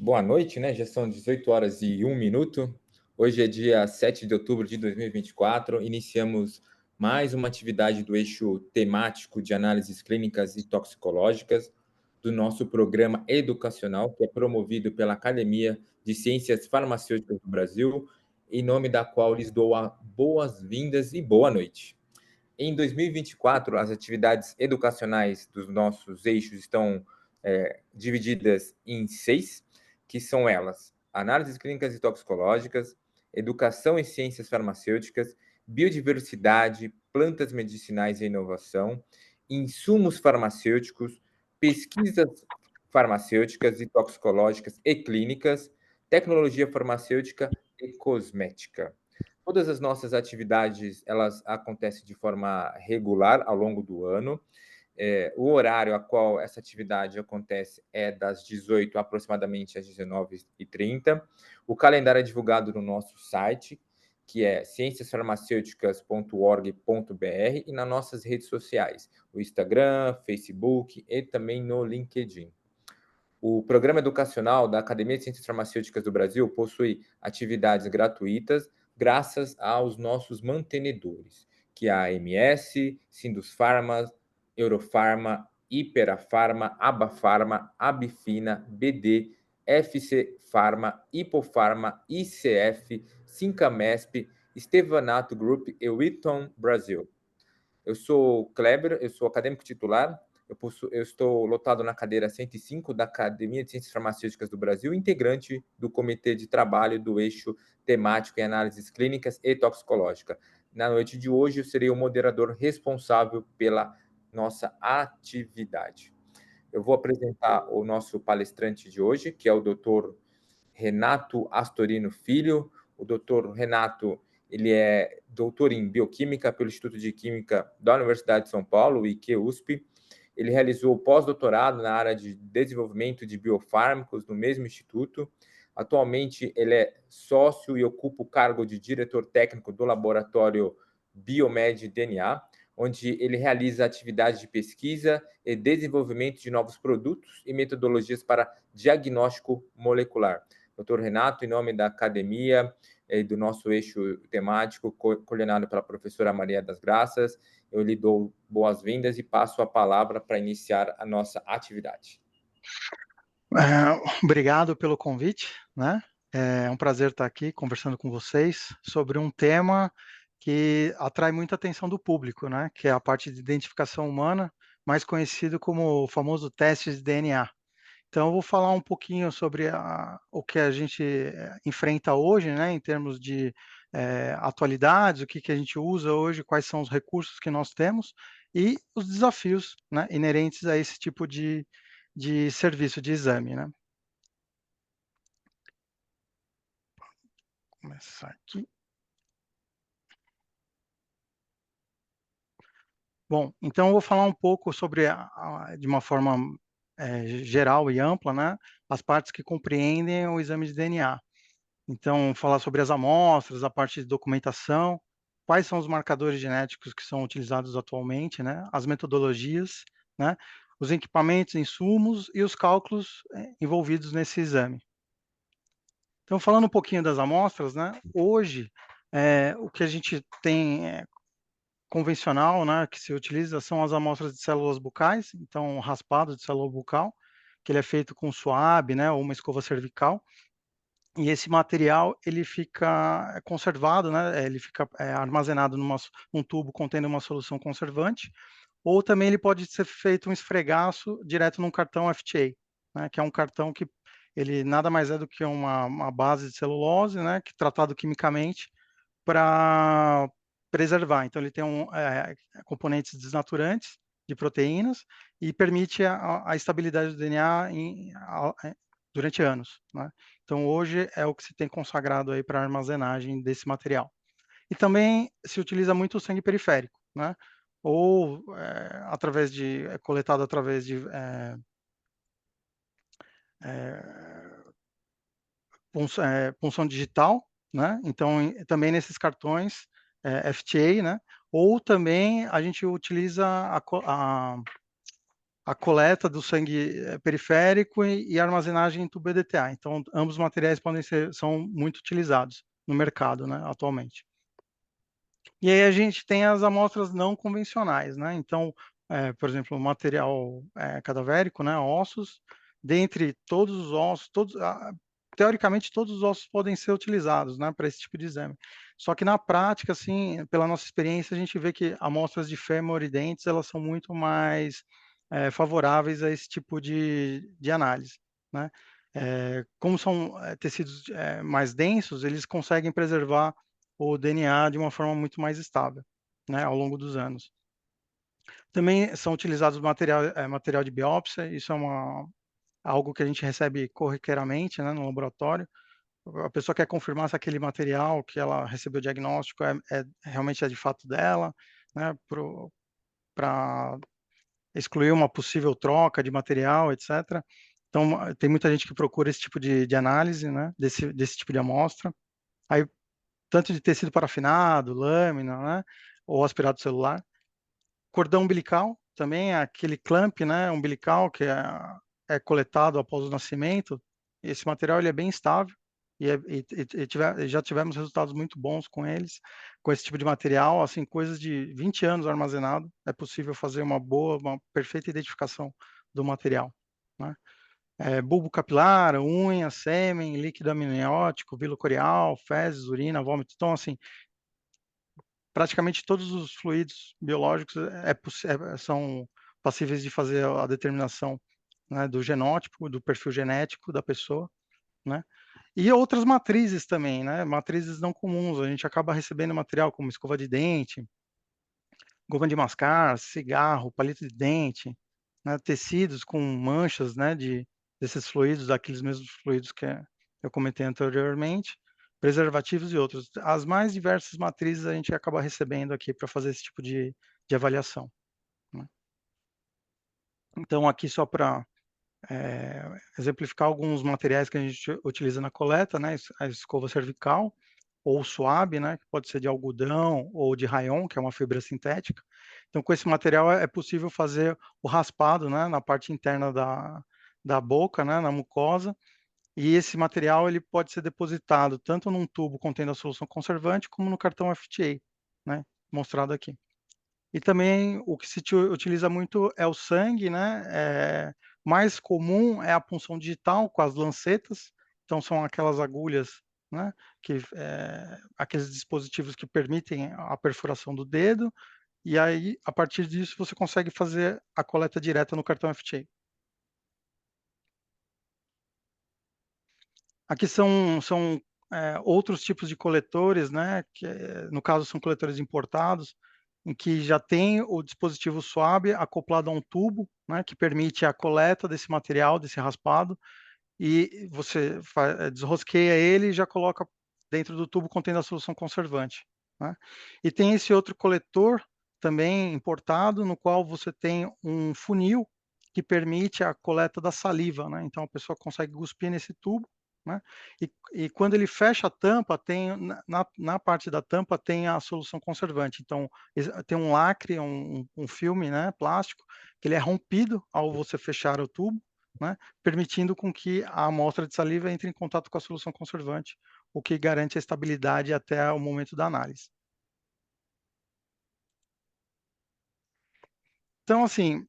Boa noite, né? Já são 18 horas e 1 minuto. Hoje é dia 7 de outubro de 2024. Iniciamos mais uma atividade do eixo temático de análises clínicas e toxicológicas do nosso programa educacional, que é promovido pela Academia de Ciências Farmacêuticas do Brasil, em nome da qual lhes dou boas-vindas e boa noite. Em 2024, as atividades educacionais dos nossos eixos estão divididas em 6, que são elas: análises clínicas e toxicológicas, educação em ciências farmacêuticas, biodiversidade, plantas medicinais e inovação, insumos farmacêuticos, pesquisas farmacêuticas e toxicológicas e clínicas, tecnologia farmacêutica e cosmética. Todas as nossas atividades, elas acontecem de forma regular ao longo do ano. O horário a qual essa atividade acontece é das 18 aproximadamente às 19h30. O calendário é divulgado no nosso site, que é cienciasfarmacêuticas.org.br, e nas nossas redes sociais, o Instagram, Facebook e também no LinkedIn. O programa educacional da Academia de Ciências Farmacêuticas do Brasil possui atividades gratuitas graças aos nossos mantenedores, que é a AMS, Sindusfarma, Eurofarma, Hiperafarma, Abafarma, Abifina, BD, FC Farma, Hipofarma, ICF, Sincamesp, Estevanato Group e Witton Brasil. Eu sou Kleber, eu sou acadêmico titular, eu estou lotado na cadeira 105 da Academia de Ciências Farmacêuticas do Brasil, integrante do Comitê de Trabalho do Eixo Temático em Análises Clínicas e Toxicológica. Na noite de hoje, eu serei o moderador responsável pela nossa atividade. Eu vou apresentar o nosso palestrante de hoje, que é o Dr. Renato Astorino Filho. O Dr. Renato, ele é doutor em Bioquímica pelo Instituto de Química da Universidade de São Paulo, IQ-USP. Ele realizou pós-doutorado na área de desenvolvimento de biofármacos no mesmo instituto. Atualmente, ele é sócio e ocupa o cargo de diretor técnico do laboratório Biomed DNA, onde ele realiza atividades de pesquisa e desenvolvimento de novos produtos e metodologias para diagnóstico molecular. Dr. Renato, em nome da academia e do nosso eixo temático, coordenado pela professora Maria das Graças, eu lhe dou boas-vindas e passo a palavra para iniciar a nossa atividade. Obrigado pelo convite, né? É um prazer estar aqui conversando com vocês sobre um tema que atrai muita atenção do público, né? Que é a parte de identificação humana, mais conhecido como o famoso teste de DNA. Então, eu vou falar um pouquinho sobre o que a gente enfrenta hoje, né? Em termos de atualidades, o que a gente usa hoje, quais são os recursos que nós temos e os desafios, né, inerentes a esse tipo de serviço, de exame, né? Vou começar aqui. Bom, então eu vou falar um pouco sobre, de uma forma geral e ampla, né, as partes que compreendem o exame de DNA. Então, falar sobre as amostras, a parte de documentação, quais são os marcadores genéticos que são utilizados atualmente, né, as metodologias, né, os equipamentos, insumos e os cálculos envolvidos nesse exame. Então, falando um pouquinho das amostras, né, hoje, o que a gente tem convencional, né, que se utiliza são as amostras de células bucais, então, um raspado de célula bucal, que ele é feito com suave, né, ou uma escova cervical, e esse material ele fica conservado, né, ele fica armazenado num tubo contendo uma solução conservante, ou também ele pode ser feito um esfregaço direto num cartão FTA, né, que é um cartão que ele nada mais é do que uma base de celulose, né, que tratado quimicamente para preservar. Então ele tem componentes desnaturantes de proteínas e permite a estabilidade do DNA durante anos, né? Então hoje é o que se tem consagrado aí para armazenagem desse material. E também se utiliza muito o sangue periférico, né? Ou coletado através de punção digital, né? Então, também nesses cartões FTA, né? Ou também a gente utiliza a coleta do sangue periférico e armazenagem em tubo EDTA. Então, ambos os materiais são muito utilizados no mercado, né, atualmente. E aí a gente tem as amostras não convencionais, né? Então, por exemplo, o material cadavérico, né, ossos, dentre todos os ossos, teoricamente todos os ossos podem ser utilizados, né, para esse tipo de exame. Só que na prática, assim, pela nossa experiência, a gente vê que amostras de fêmur e dentes, elas são muito mais favoráveis a esse tipo de análise, né? Como são tecidos mais densos, eles conseguem preservar o DNA de uma forma muito mais estável, né, ao longo dos anos. Também são utilizados material de biópsia, isso é algo que a gente recebe corriqueiramente, né, no laboratório. A pessoa quer confirmar se aquele material que ela recebeu o diagnóstico realmente é de fato dela, né, para excluir uma possível troca de material, etc. Então, tem muita gente que procura esse tipo de análise, né, desse tipo de amostra. Aí, tanto de tecido parafinado, lâmina, né, ou aspirado celular. Cordão umbilical, também é aquele clamp, né, umbilical que é coletado após o nascimento. Esse material ele é bem estável e já tivemos resultados muito bons com eles, com esse tipo de material, assim, coisas de 20 anos armazenado, é possível fazer uma perfeita identificação do material, né? Bulbo capilar, unha, sêmen, líquido amniótico, vilo corial, fezes, urina, vômito. Então, assim, praticamente todos os fluidos biológicos são passíveis de fazer a determinação, né, do genótipo, do perfil genético da pessoa, né? E outras matrizes também, né? Matrizes não comuns. A gente acaba recebendo material como escova de dente, goma de mascar, cigarro, palito de dente, né, tecidos com manchas, né, desses fluidos, daqueles mesmos fluidos que eu comentei anteriormente, preservativos e outros. As mais diversas matrizes a gente acaba recebendo aqui para fazer esse tipo de avaliação, né. Então, aqui só para exemplificar alguns materiais que a gente utiliza na coleta, né, a escova cervical, ou suave, né, que pode ser de algodão ou de rayon, que é uma fibra sintética. Então, com esse material é possível fazer o raspado, né, na parte interna da boca, né, na mucosa, e esse material ele pode ser depositado tanto num tubo contendo a solução conservante, como no cartão FTA, né, mostrado aqui. E também o que se utiliza muito é o sangue, né, mais comum é a punção digital com as lancetas, então são aquelas agulhas, né, aqueles dispositivos que permitem a perfuração do dedo, e aí, a partir disso, você consegue fazer a coleta direta no cartão FTA. Aqui são outros tipos de coletores, né, que no caso são coletores importados, em que já tem o dispositivo suave acoplado a um tubo, né, que permite a coleta desse material, desse raspado, e você desrosqueia ele e já coloca dentro do tubo contendo a solução conservante, né. E tem esse outro coletor, também importado, no qual você tem um funil que permite a coleta da saliva, né, então a pessoa consegue cuspir nesse tubo, né, e quando ele fecha a tampa, tem na parte da tampa tem a solução conservante, então tem um lacre, um filme, né, plástico, que ele é rompido ao você fechar o tubo, né, permitindo com que a amostra de saliva entre em contato com a solução conservante, o que garante a estabilidade até o momento da análise. Então, assim,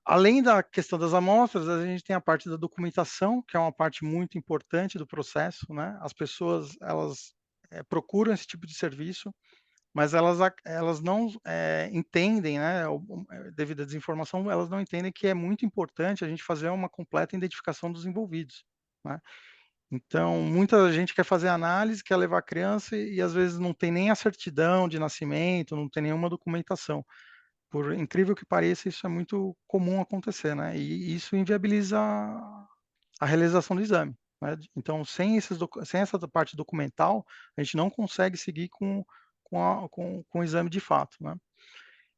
além da questão das amostras, a gente tem a parte da documentação, que é uma parte muito importante do processo, né? As pessoas, elas procuram esse tipo de serviço, mas elas não entendem, né, devido à desinformação, elas não entendem que é muito importante a gente fazer uma completa identificação dos envolvidos, né? Então, muita gente quer fazer análise, quer levar a criança e às vezes não tem nem a certidão de nascimento, não tem nenhuma documentação. Por incrível que pareça, isso é muito comum acontecer, né? E isso inviabiliza a realização do exame, né? Então, sem essa parte documental, a gente não consegue seguir com o exame de fato, né?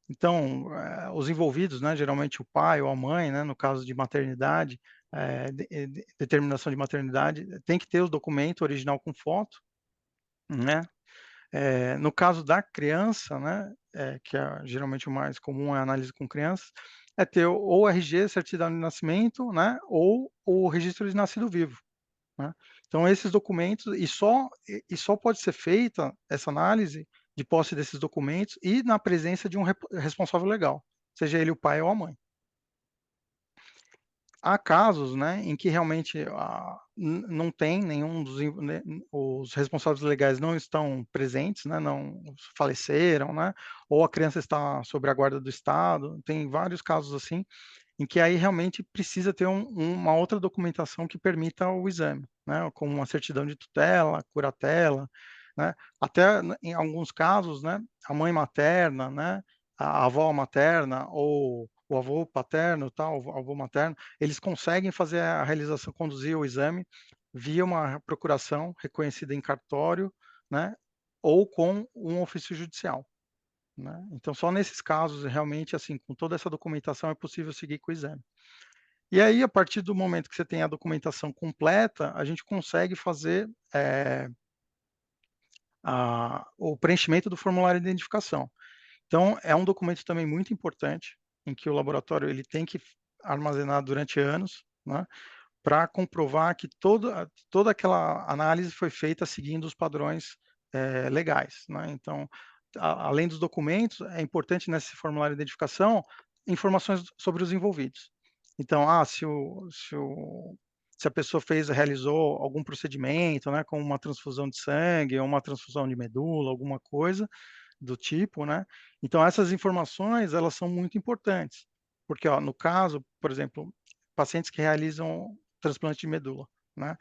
Então, os envolvidos, né, geralmente o pai ou a mãe, né, no caso de maternidade, determinação de maternidade, tem que ter o documento original com foto, né? No caso da criança, né, que é geralmente o mais comum é a análise com crianças, é ter ou o RG, certidão de nascimento, né, ou o registro de nascido vivo, né. Então esses documentos e só pode ser feita essa análise de posse desses documentos e na presença de um responsável legal, seja ele o pai ou a mãe. Há casos, né, em que realmente, não tem nenhum dos né, os responsáveis legais não estão presentes, né, não faleceram, né, ou a criança está sob a guarda do Estado, tem vários casos assim, em que aí realmente precisa ter uma outra documentação que permita o exame, né, como uma certidão de tutela, curatela, né, até em alguns casos, né, a mãe materna, né, a avó materna ou o avô paterno, tal, o avô materno, eles conseguem fazer a realização, conduzir o exame via uma procuração reconhecida em cartório, né, ou com um ofício judicial, né. Então só nesses casos, realmente, assim, com toda essa documentação é possível seguir com o exame. E aí, a partir do momento que você tem a documentação completa, a gente consegue fazer, o preenchimento do formulário de identificação. Então, é um documento também muito importante, em que o laboratório ele tem que armazenar durante anos, né, para comprovar que toda aquela análise foi feita seguindo os padrões, legais, né. Então, além dos documentos, é importante nesse formulário de identificação, informações sobre os envolvidos. Então, se a pessoa realizou algum procedimento, né, como uma transfusão de sangue ou uma transfusão de medula, alguma coisa do tipo, né. Então essas informações, elas são muito importantes, porque, ó, no caso, por exemplo, pacientes que realizam transplante de medula, né,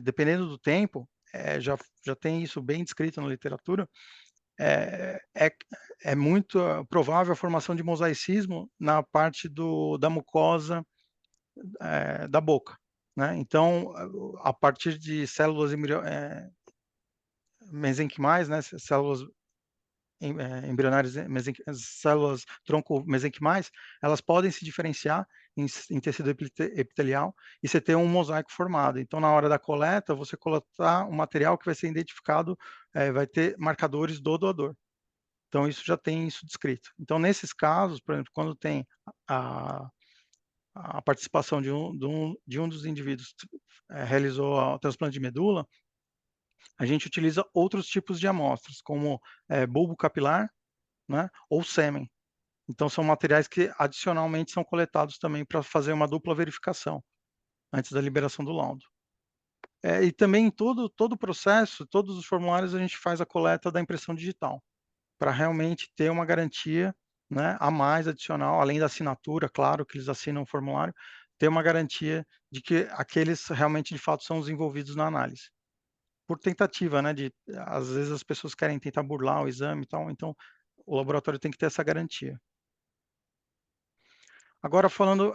dependendo do tempo, já tem isso bem descrito na literatura, eh, é é muito provável a formação de mosaicismo na parte da mucosa, da boca, né. Então, a partir de células mesenquimais, né, células embrionárias, células tronco mesenquimais, elas podem se diferenciar em tecido epitelial e você ter um mosaico formado. Então, na hora da coleta, você coletar um material que vai ser identificado, vai ter marcadores do doador. Então, isso já tem isso descrito. Então, nesses casos, por exemplo, quando tem a a participação de um dos indivíduos, realizou o transplante de medula, a gente utiliza outros tipos de amostras, como, bulbo capilar, né, ou sêmen. Então são materiais que adicionalmente são coletados também para fazer uma dupla verificação, antes da liberação do laudo. E também em todo o processo, todos os formulários, a gente faz a coleta da impressão digital, para realmente ter uma garantia, né, a mais adicional, além da assinatura, claro, que eles assinam o formulário, ter uma garantia de que aqueles realmente, de fato, são os envolvidos na análise. Por tentativa, né, às vezes as pessoas querem tentar burlar o exame e tal, então o laboratório tem que ter essa garantia. Agora falando,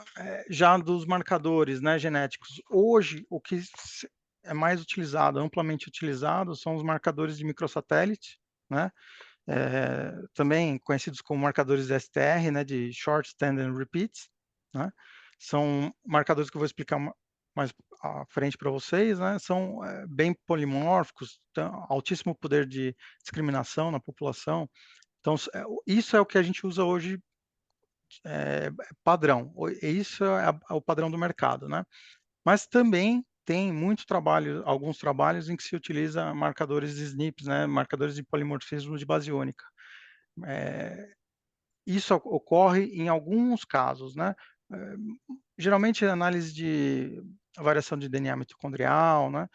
já dos marcadores, né, genéticos. Hoje, o que é mais utilizado, amplamente utilizado, são os marcadores de microsatélite, né, também conhecidos como marcadores STR, né, de Short Stand and Repeats, né. São marcadores que eu vou explicar mais à frente para vocês, né, são, bem polimórficos, têm altíssimo poder de discriminação na população. Então, isso é o que a gente usa hoje, padrão. Isso é o padrão do mercado, né. Mas também tem muito trabalho, alguns trabalhos em que se utiliza marcadores de SNPs, né, marcadores de polimorfismo de base única. Isso ocorre em alguns casos, né. Eh, Geralmente análise de variação de DNA mitocondrial, né,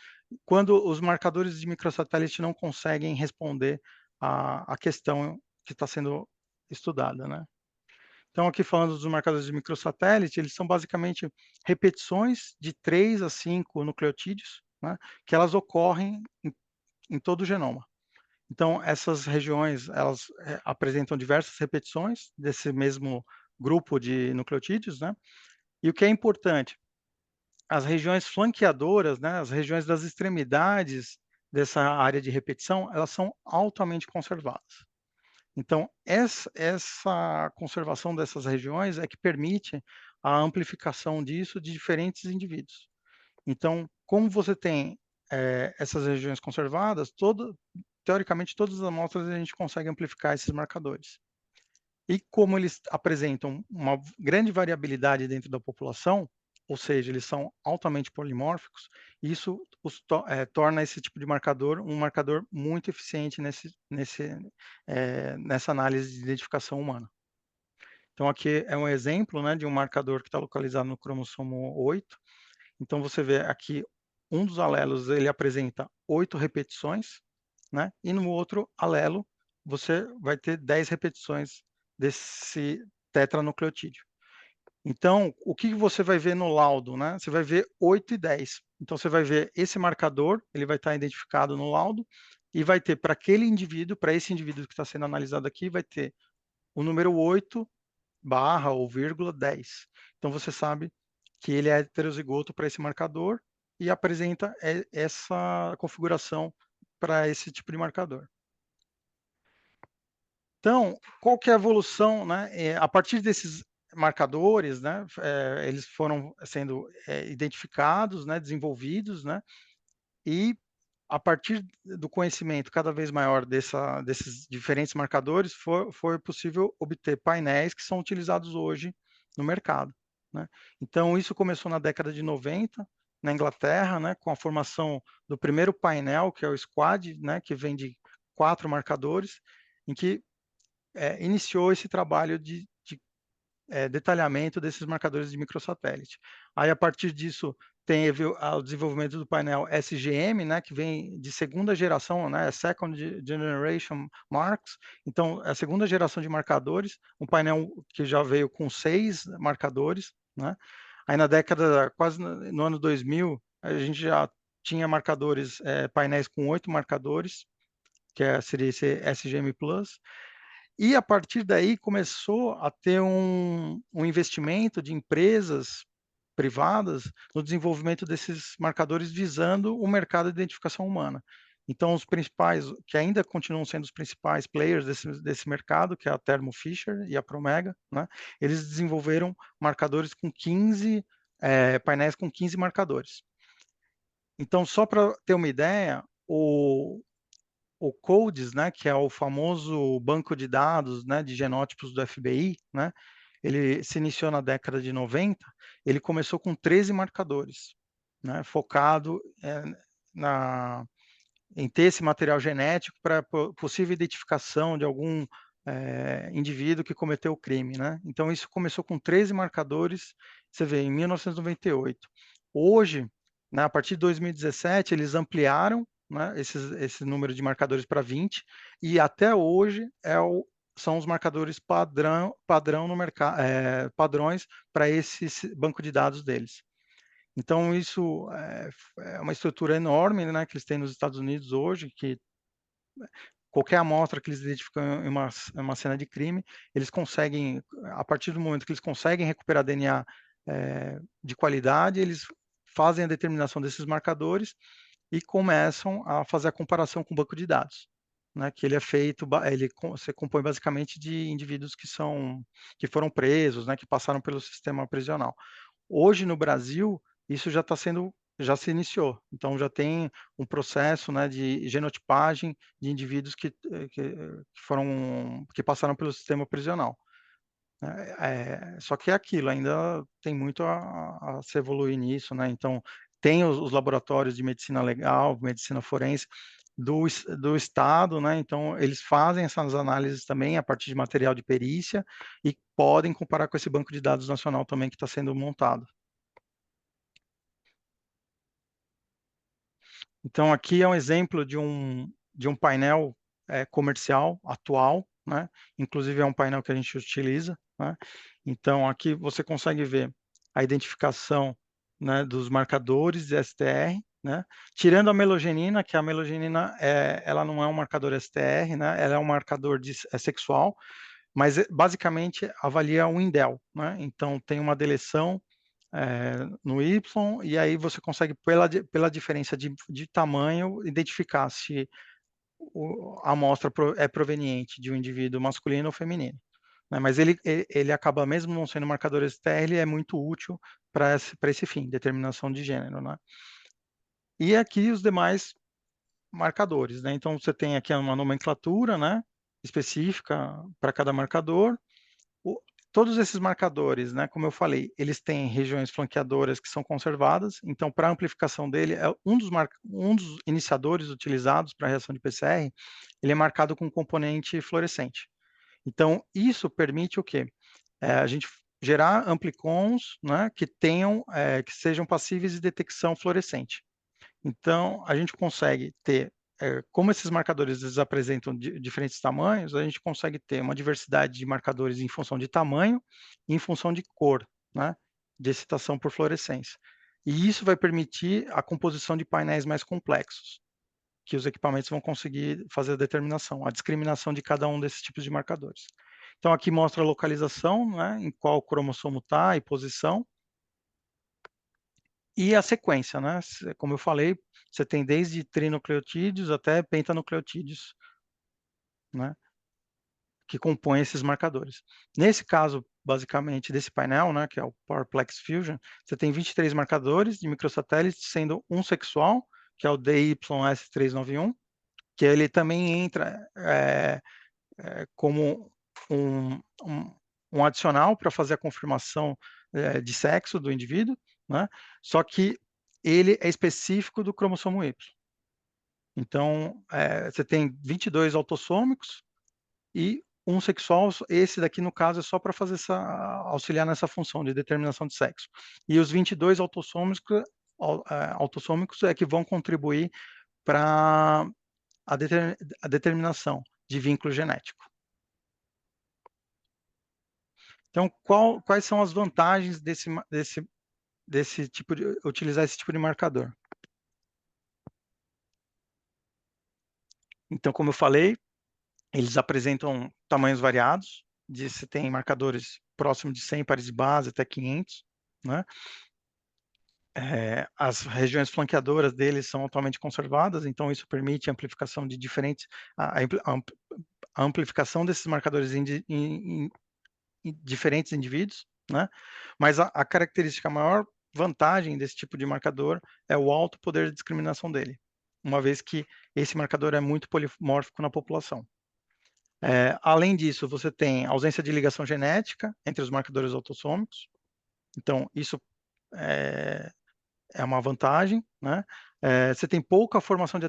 quando os marcadores de microsatélite não conseguem responder à questão que está sendo estudada, né. Então, aqui falando dos marcadores de microsatélite, eles são basicamente repetições de 3 a 5 nucleotídeos, né, que elas ocorrem em todo o genoma. Então, essas regiões, elas, apresentam diversas repetições desse mesmo grupo de nucleotídeos, né. E o que é importante, as regiões flanqueadoras, né, as regiões das extremidades dessa área de repetição, elas são altamente conservadas. Então, essa conservação dessas regiões é que permite a amplificação disso de diferentes indivíduos. Então, como você tem, essas regiões conservadas, teoricamente, todas as amostras a gente consegue amplificar esses marcadores. E como eles apresentam uma grande variabilidade dentro da população, ou seja, eles são altamente polimórficos, isso torna esse tipo de marcador um marcador muito eficiente nessa análise de identificação humana. Então, aqui é um exemplo, né, de um marcador que está localizado no cromossomo 8. Então, você vê aqui, um dos alelos ele apresenta 8 repetições, né? E no outro alelo, você vai ter 10 repetições desse tetranucleotídeo. Então, o que você vai ver no laudo, né? Você vai ver 8 e 10. Então, você vai ver esse marcador, ele vai estar identificado no laudo, e vai ter para aquele indivíduo, para esse indivíduo que está sendo analisado aqui, vai ter o número 8 barra ou vírgula 10. Então, você sabe que ele é heterozigoto para esse marcador e apresenta essa configuração para esse tipo de marcador. Então, qual que é a evolução, né? A partir desses marcadores, né, eles foram sendo identificados, né, desenvolvidos, né, e a partir do conhecimento cada vez maior desses diferentes marcadores, foi possível obter painéis que são utilizados hoje no mercado, né? Então, isso começou na década de 90, na Inglaterra, né, com a formação do primeiro painel, que é o SQUAD, né, que vem de 4 marcadores, em que iniciou esse trabalho de detalhamento desses marcadores de microsatélite. Aí, a partir disso, teve o desenvolvimento do painel SGM, né, que vem de segunda geração, né, Second Generation Marks. Então, a segunda geração de marcadores, um painel que já veio com 6 marcadores, né? Aí, na década, quase no ano 2000, a gente já tinha marcadores, painéis com 8 marcadores, seria esse SGM Plus. E a partir daí começou a ter um investimento de empresas privadas no desenvolvimento desses marcadores visando o mercado de identificação humana. Então, os principais, que ainda continuam sendo os principais players desse mercado, que é a Thermo Fisher e a Promega, né, eles desenvolveram marcadores com 15, painéis com 15 marcadores. Então, só para ter uma ideia, o CODES, né, que é o famoso banco de dados, né, de genótipos do FBI, né, ele se iniciou na década de 90, ele começou com 13 marcadores, né, focado em ter esse material genético para possível identificação de algum indivíduo que cometeu o crime, né? Então, isso começou com 13 marcadores, você vê, em 1998. Hoje, né, a partir de 2017, eles ampliaram, né, esse número de marcadores para 20, e até hoje são os marcadores padrão no mercado, padrões para esse banco de dados deles. Então, isso é uma estrutura enorme, né, que eles têm nos Estados Unidos hoje, que qualquer amostra que eles identificam em uma cena de crime, eles conseguem, a partir do momento que eles conseguem recuperar DNA de qualidade, eles fazem a determinação desses marcadores e começam a fazer a comparação com o banco de dados, né, que ele é feito, se compõe basicamente de indivíduos que foram presos, né, que passaram pelo sistema prisional. Hoje, no Brasil, isso já se iniciou. Então, já tem um processo, né, de genotipagem de indivíduos que passaram pelo sistema prisional. Só que é aquilo, ainda tem muito a se evoluir nisso, né? Então, tem os laboratórios de medicina legal, medicina forense do Estado, né? Então, eles fazem essas análises também a partir de material de perícia e podem comparar com esse banco de dados nacional também que está sendo montado. Então, aqui é um exemplo de um painel comercial atual, né? Inclusive, é um painel que a gente utiliza, né? Então, aqui você consegue ver a identificação, né, dos marcadores de STR, né? Tirando a melogenina, que a melogenina ela não é um marcador STR, né? Ela é um marcador sexual, mas basicamente avalia um indel, né? Então, tem uma deleção no Y, e aí você consegue, pela diferença de tamanho, identificar se a amostra é proveniente de um indivíduo masculino ou feminino, né? Mas ele acaba, mesmo não sendo marcador STR, ele é muito útil para esse fim, determinação de gênero, né? E aqui os demais marcadores, né? Então, você tem aqui uma nomenclatura, né, específica para cada marcador. O Todos esses marcadores, né, como eu falei, eles têm regiões flanqueadoras que são conservadas, então, para a amplificação dele, um dos iniciadores utilizados para a reação de PCR, ele é marcado com um componente fluorescente. Então, isso permite o quê? A gente gerar amplicons, né, que sejam passíveis de detecção fluorescente. Então, a gente consegue ter, como esses marcadores eles apresentam diferentes tamanhos, a gente consegue ter uma diversidade de marcadores em função de tamanho e em função de cor, né, de excitação por fluorescência. E isso vai permitir a composição de painéis mais complexos, que os equipamentos vão conseguir fazer a determinação, a discriminação de cada um desses tipos de marcadores. Então, aqui mostra a localização, né, em qual cromossomo está e posição, e a sequência, né? Como eu falei, você tem desde trinucleotídeos até pentanucleotídeos, né? Que compõem esses marcadores. Nesse caso, basicamente, desse painel, né, que é o PowerPlex Fusion, você tem 23 marcadores de microsatélites, sendo um sexual, que é o DYS391, que ele também entra como um adicional para fazer a confirmação de sexo do indivíduo, né? Só que ele é específico do cromossomo Y. Então, você tem 22 autossômicos e um sexual. Esse daqui, no caso, é só para fazer auxiliar nessa função de determinação de sexo. E os 22 autossômicos é que vão contribuir para a determinação de vínculo genético. Então, quais são as vantagens desse tipo de utilizar esse tipo de marcador? Então, como eu falei, eles apresentam tamanhos variados. Você tem marcadores próximos de 100 pares de base até 500, né? As regiões flanqueadoras deles são atualmente conservadas, então isso permite a amplificação de diferentes a amplificação desses marcadores em diferentes indivíduos, né? Mas a característica, a maior vantagem desse tipo de marcador é o alto poder de discriminação dele, uma vez que esse marcador é muito polimórfico na população. Além disso, você tem ausência de ligação genética entre os marcadores autossômicos, então isso é uma vantagem, né? Você tem pouca formação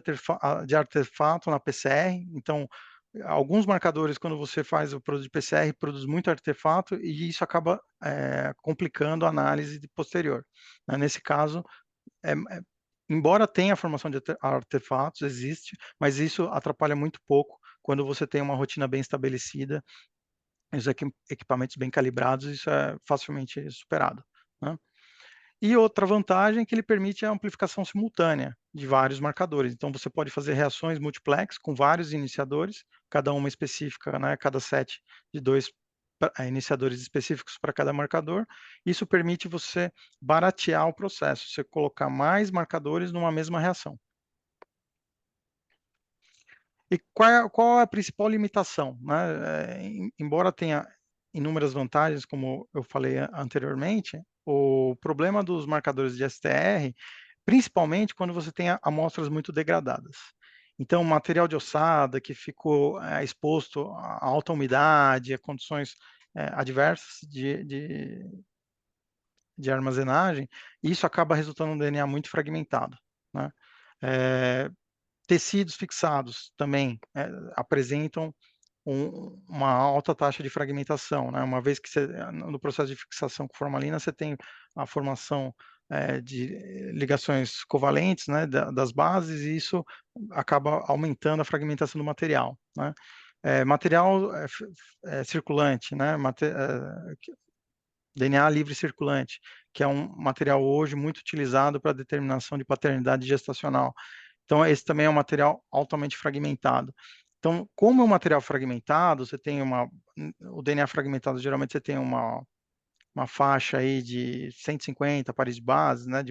de artefato na PCR, então alguns marcadores, quando você faz o produto de PCR, produz muito artefato e isso acaba complicando a análise posterior, né? Nesse caso, embora tenha a formação de artefatos, existe, mas isso atrapalha muito pouco quando você tem uma rotina bem estabelecida, os equipamentos bem calibrados, isso é facilmente superado, né? E outra vantagem é que ele permite a amplificação simultânea de vários marcadores. Então, você pode fazer reações multiplex com vários iniciadores, cada uma específica, né? Cada set de dois iniciadores específicos para cada marcador. Isso permite você baratear o processo, você colocar mais marcadores numa mesma reação. E qual é a principal limitação, né? Embora tenha inúmeras vantagens, como eu falei anteriormente, o problema dos marcadores de STR, principalmente quando você tem amostras muito degradadas. Então, material de ossada que ficou exposto a alta umidade, a condições adversas de armazenagem, isso acaba resultando em um DNA muito fragmentado, né? Tecidos fixados também apresentam uma alta taxa de fragmentação, né? Uma vez que no processo de fixação com formalina, você tem a formação de ligações covalentes, né, das bases, e isso acaba aumentando a fragmentação do material, né? Material circulante, né? DNA livre circulante, que é um material hoje muito utilizado para determinação de paternidade gestacional. Então, esse também é um material altamente fragmentado. Então, como é um material fragmentado, você tem o DNA fragmentado, geralmente você tem uma faixa aí de 150 pares de bases, né,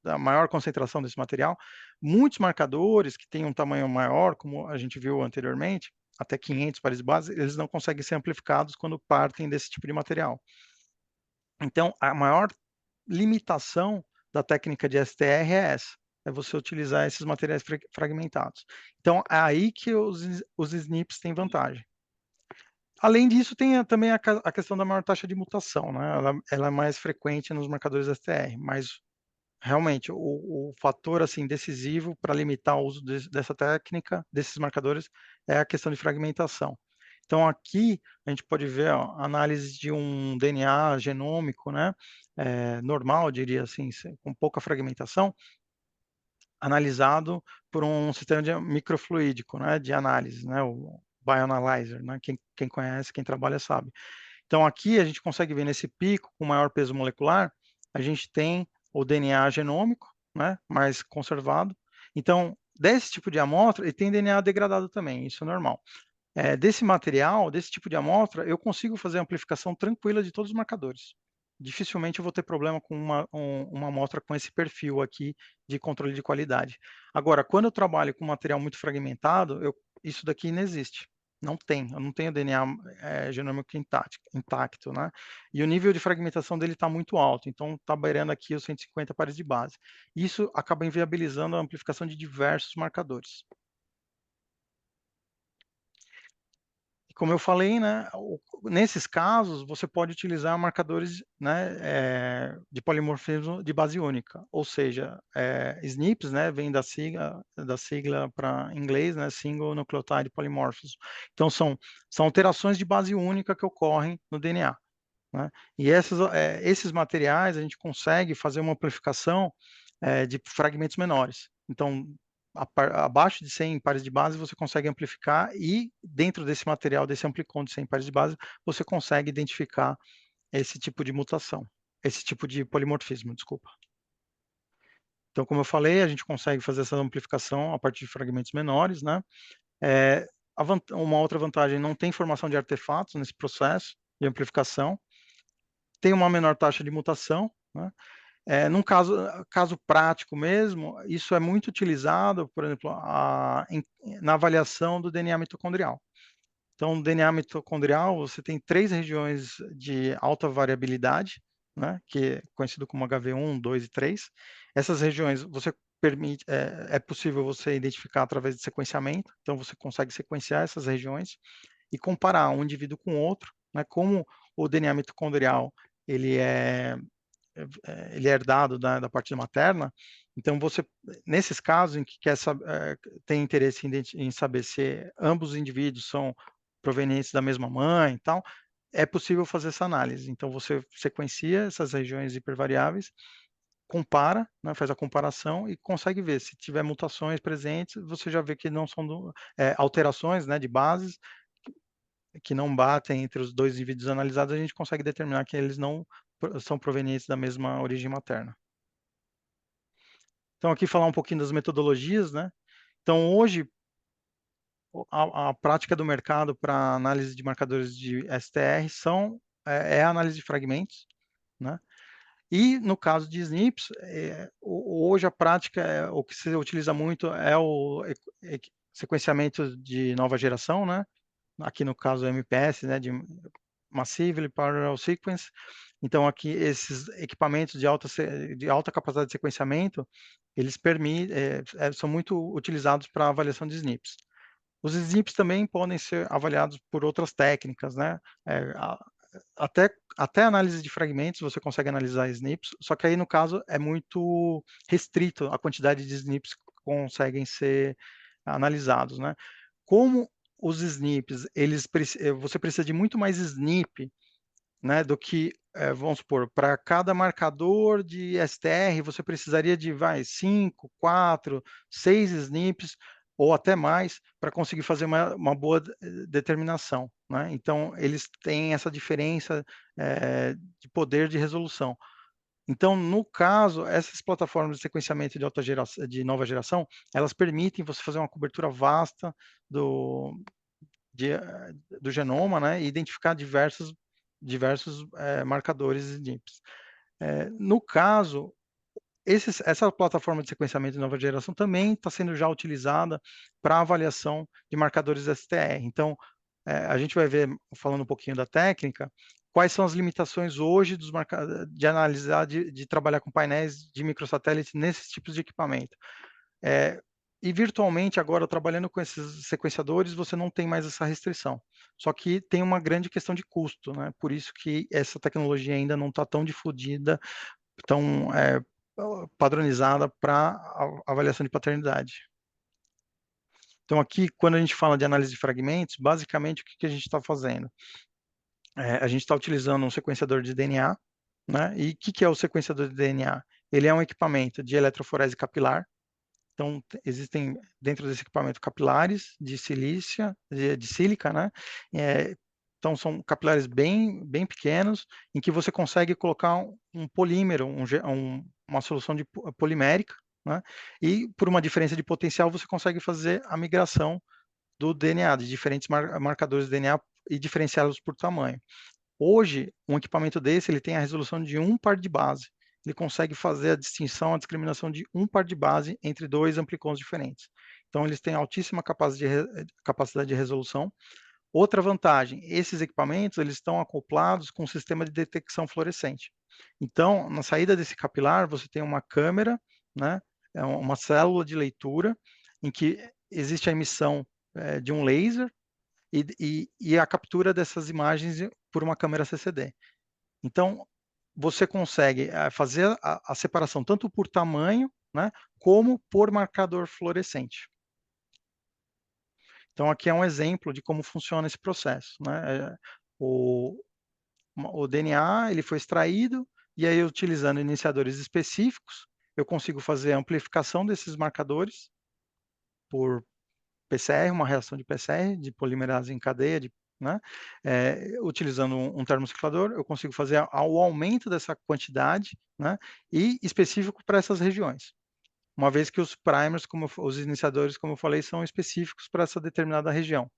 da maior concentração desse material. Muitos marcadores que têm um tamanho maior, como a gente viu anteriormente, até 500 pares de bases, eles não conseguem ser amplificados quando partem desse tipo de material. Então, a maior limitação da técnica de STR é essa. é você utilizar esses materiais fragmentados. Então, é aí que os SNPs têm vantagem. Além disso, tem também a questão da maior taxa de mutação, né? Ela é mais frequente nos marcadores STR, mas realmente o fator assim decisivo para limitar o uso dessa técnica, desses marcadores, é a questão de fragmentação. Então aqui a gente pode ver, ó, análise de um DNA genômico, né, normal, diria assim, com pouca fragmentação, analisado por um sistema microfluídico, né, de análise, né, o bioanalyzer, né, quem conhece, quem trabalha sabe. Então aqui a gente consegue ver nesse pico com maior peso molecular, a gente tem o DNA genômico, né, mais conservado. Então, desse tipo de amostra, e tem DNA degradado também, isso é normal. Desse material, desse tipo de amostra, eu consigo fazer amplificação tranquila de todos os marcadores. Dificilmente eu vou ter problema com uma amostra com esse perfil aqui de controle de qualidade. Agora, quando eu trabalho com material muito fragmentado, isso daqui não existe. Não tem, eu não tenho DNA genômico intacto, né? E o nível de fragmentação dele está muito alto, então está beirando aqui os 150 pares de base. Isso acaba inviabilizando a amplificação de diversos marcadores. Como eu falei, né, nesses casos, você pode utilizar marcadores, né, de polimorfismo de base única, ou seja, SNPs, né, vem da sigla para inglês, né, Single Nucleotide Polymorphism. Então, são alterações de base única que ocorrem no DNA. Né? E esses materiais a gente consegue fazer uma amplificação de fragmentos menores. Então, abaixo de 100 pares de base, você consegue amplificar e dentro desse material, desse amplicon de 100 pares de base, você consegue identificar esse tipo de mutação, esse tipo de polimorfismo, desculpa. Então, como eu falei, a gente consegue fazer essa amplificação a partir de fragmentos menores, né? Uma outra vantagem, não tem formação de artefatos nesse processo de amplificação, tem uma menor taxa de mutação, né? Num caso prático mesmo, isso é muito utilizado, por exemplo, na avaliação do DNA mitocondrial. Então, no DNA mitocondrial, você tem 3 regiões de alta variabilidade, né, que é conhecido como HV1, 2 e 3. Essas regiões é possível você identificar através de sequenciamento, então você consegue sequenciar essas regiões e comparar um indivíduo com outro, né, como o DNA mitocondrial ele é herdado da parte materna, então você, nesses casos em que tem interesse em saber se ambos os indivíduos são provenientes da mesma mãe e tal, é possível fazer essa análise. Então você sequencia essas regiões hipervariáveis, compara, né, faz a comparação e consegue ver se tiver mutações presentes, você já vê que não são alterações, né, de bases que não batem entre os 2 indivíduos analisados, a gente consegue determinar que eles não são provenientes da mesma origem materna. Então aqui falar um pouquinho das metodologias, né. Então hoje, a prática do mercado para análise de marcadores de STR é a análise de fragmentos, né. E no caso de SNPs, hoje a prática, o que se utiliza muito é o sequenciamento de nova geração, né. Aqui no caso MPS, né, de Massively Parallel Sequence. Então aqui esses equipamentos de alta capacidade de sequenciamento, eles são muito utilizados para avaliação de SNPs. Os SNPs também podem ser avaliados por outras técnicas, né, até análise de fragmentos você consegue analisar SNPs, só que aí no caso é muito restrito a quantidade de SNPs que conseguem ser analisados, né. Como os SNPs, você precisa de muito mais SNP, né, do que, vamos supor, para cada marcador de STR, você precisaria de 5, 4, 6 SNPs ou até mais para conseguir fazer uma boa determinação, né. Então, eles têm essa diferença, de poder de resolução. Então, no caso, essas plataformas de sequenciamento de nova geração, elas permitem você fazer uma cobertura vasta do de, do genoma, né, e identificar diversos marcadores e NIPs. No caso, essa plataforma de sequenciamento de nova geração também está sendo já utilizada para avaliação de marcadores STR. Então, a gente vai ver, falando um pouquinho da técnica, quais são as limitações hoje de analisar, de trabalhar com painéis de microsatélite nesses tipos de equipamento. E virtualmente, agora, trabalhando com esses sequenciadores, você não tem mais essa restrição. Só que tem uma grande questão de custo, né? Por isso que essa tecnologia ainda não está tão difundida, tão padronizada para avaliação de paternidade. Então, aqui, quando a gente fala de análise de fragmentos, basicamente, o que a gente está fazendo? A gente está utilizando um sequenciador de DNA, né? E o que é o sequenciador de DNA? Ele é um equipamento de eletroforese capilar. Então, existem dentro desse equipamento capilares de silícia, de sílica, né? Então, são capilares bem pequenos, em que você consegue colocar um polímero, uma solução polimérica, né? E, por uma diferença de potencial, você consegue fazer a migração do DNA, de diferentes marcadores de DNA e diferenciá-los por tamanho. Hoje, um equipamento desse ele tem a resolução de um par de base. Ele consegue fazer a distinção, a discriminação de um par de base entre dois amplicons diferentes. Então, eles têm altíssima capacidade de resolução. Outra vantagem, esses equipamentos eles estão acoplados com um sistema de detecção fluorescente. Então, na saída desse capilar, você tem uma câmera, né, uma célula de leitura, em que existe a emissão de um laser e a captura dessas imagens por uma câmera CCD. Então, você consegue fazer a separação tanto por tamanho, né, como por marcador fluorescente. Então, aqui é um exemplo de como funciona esse processo, né? O DNA ele foi extraído e aí, utilizando iniciadores específicos, eu consigo fazer a amplificação desses marcadores por PCR, uma reação de PCR, de polimerase em cadeia, né? Utilizando um termociclador, eu consigo fazer o aumento dessa quantidade, né? E específico para essas regiões. Uma vez que os primers, os iniciadores, como eu falei, são específicos para essa determinada região.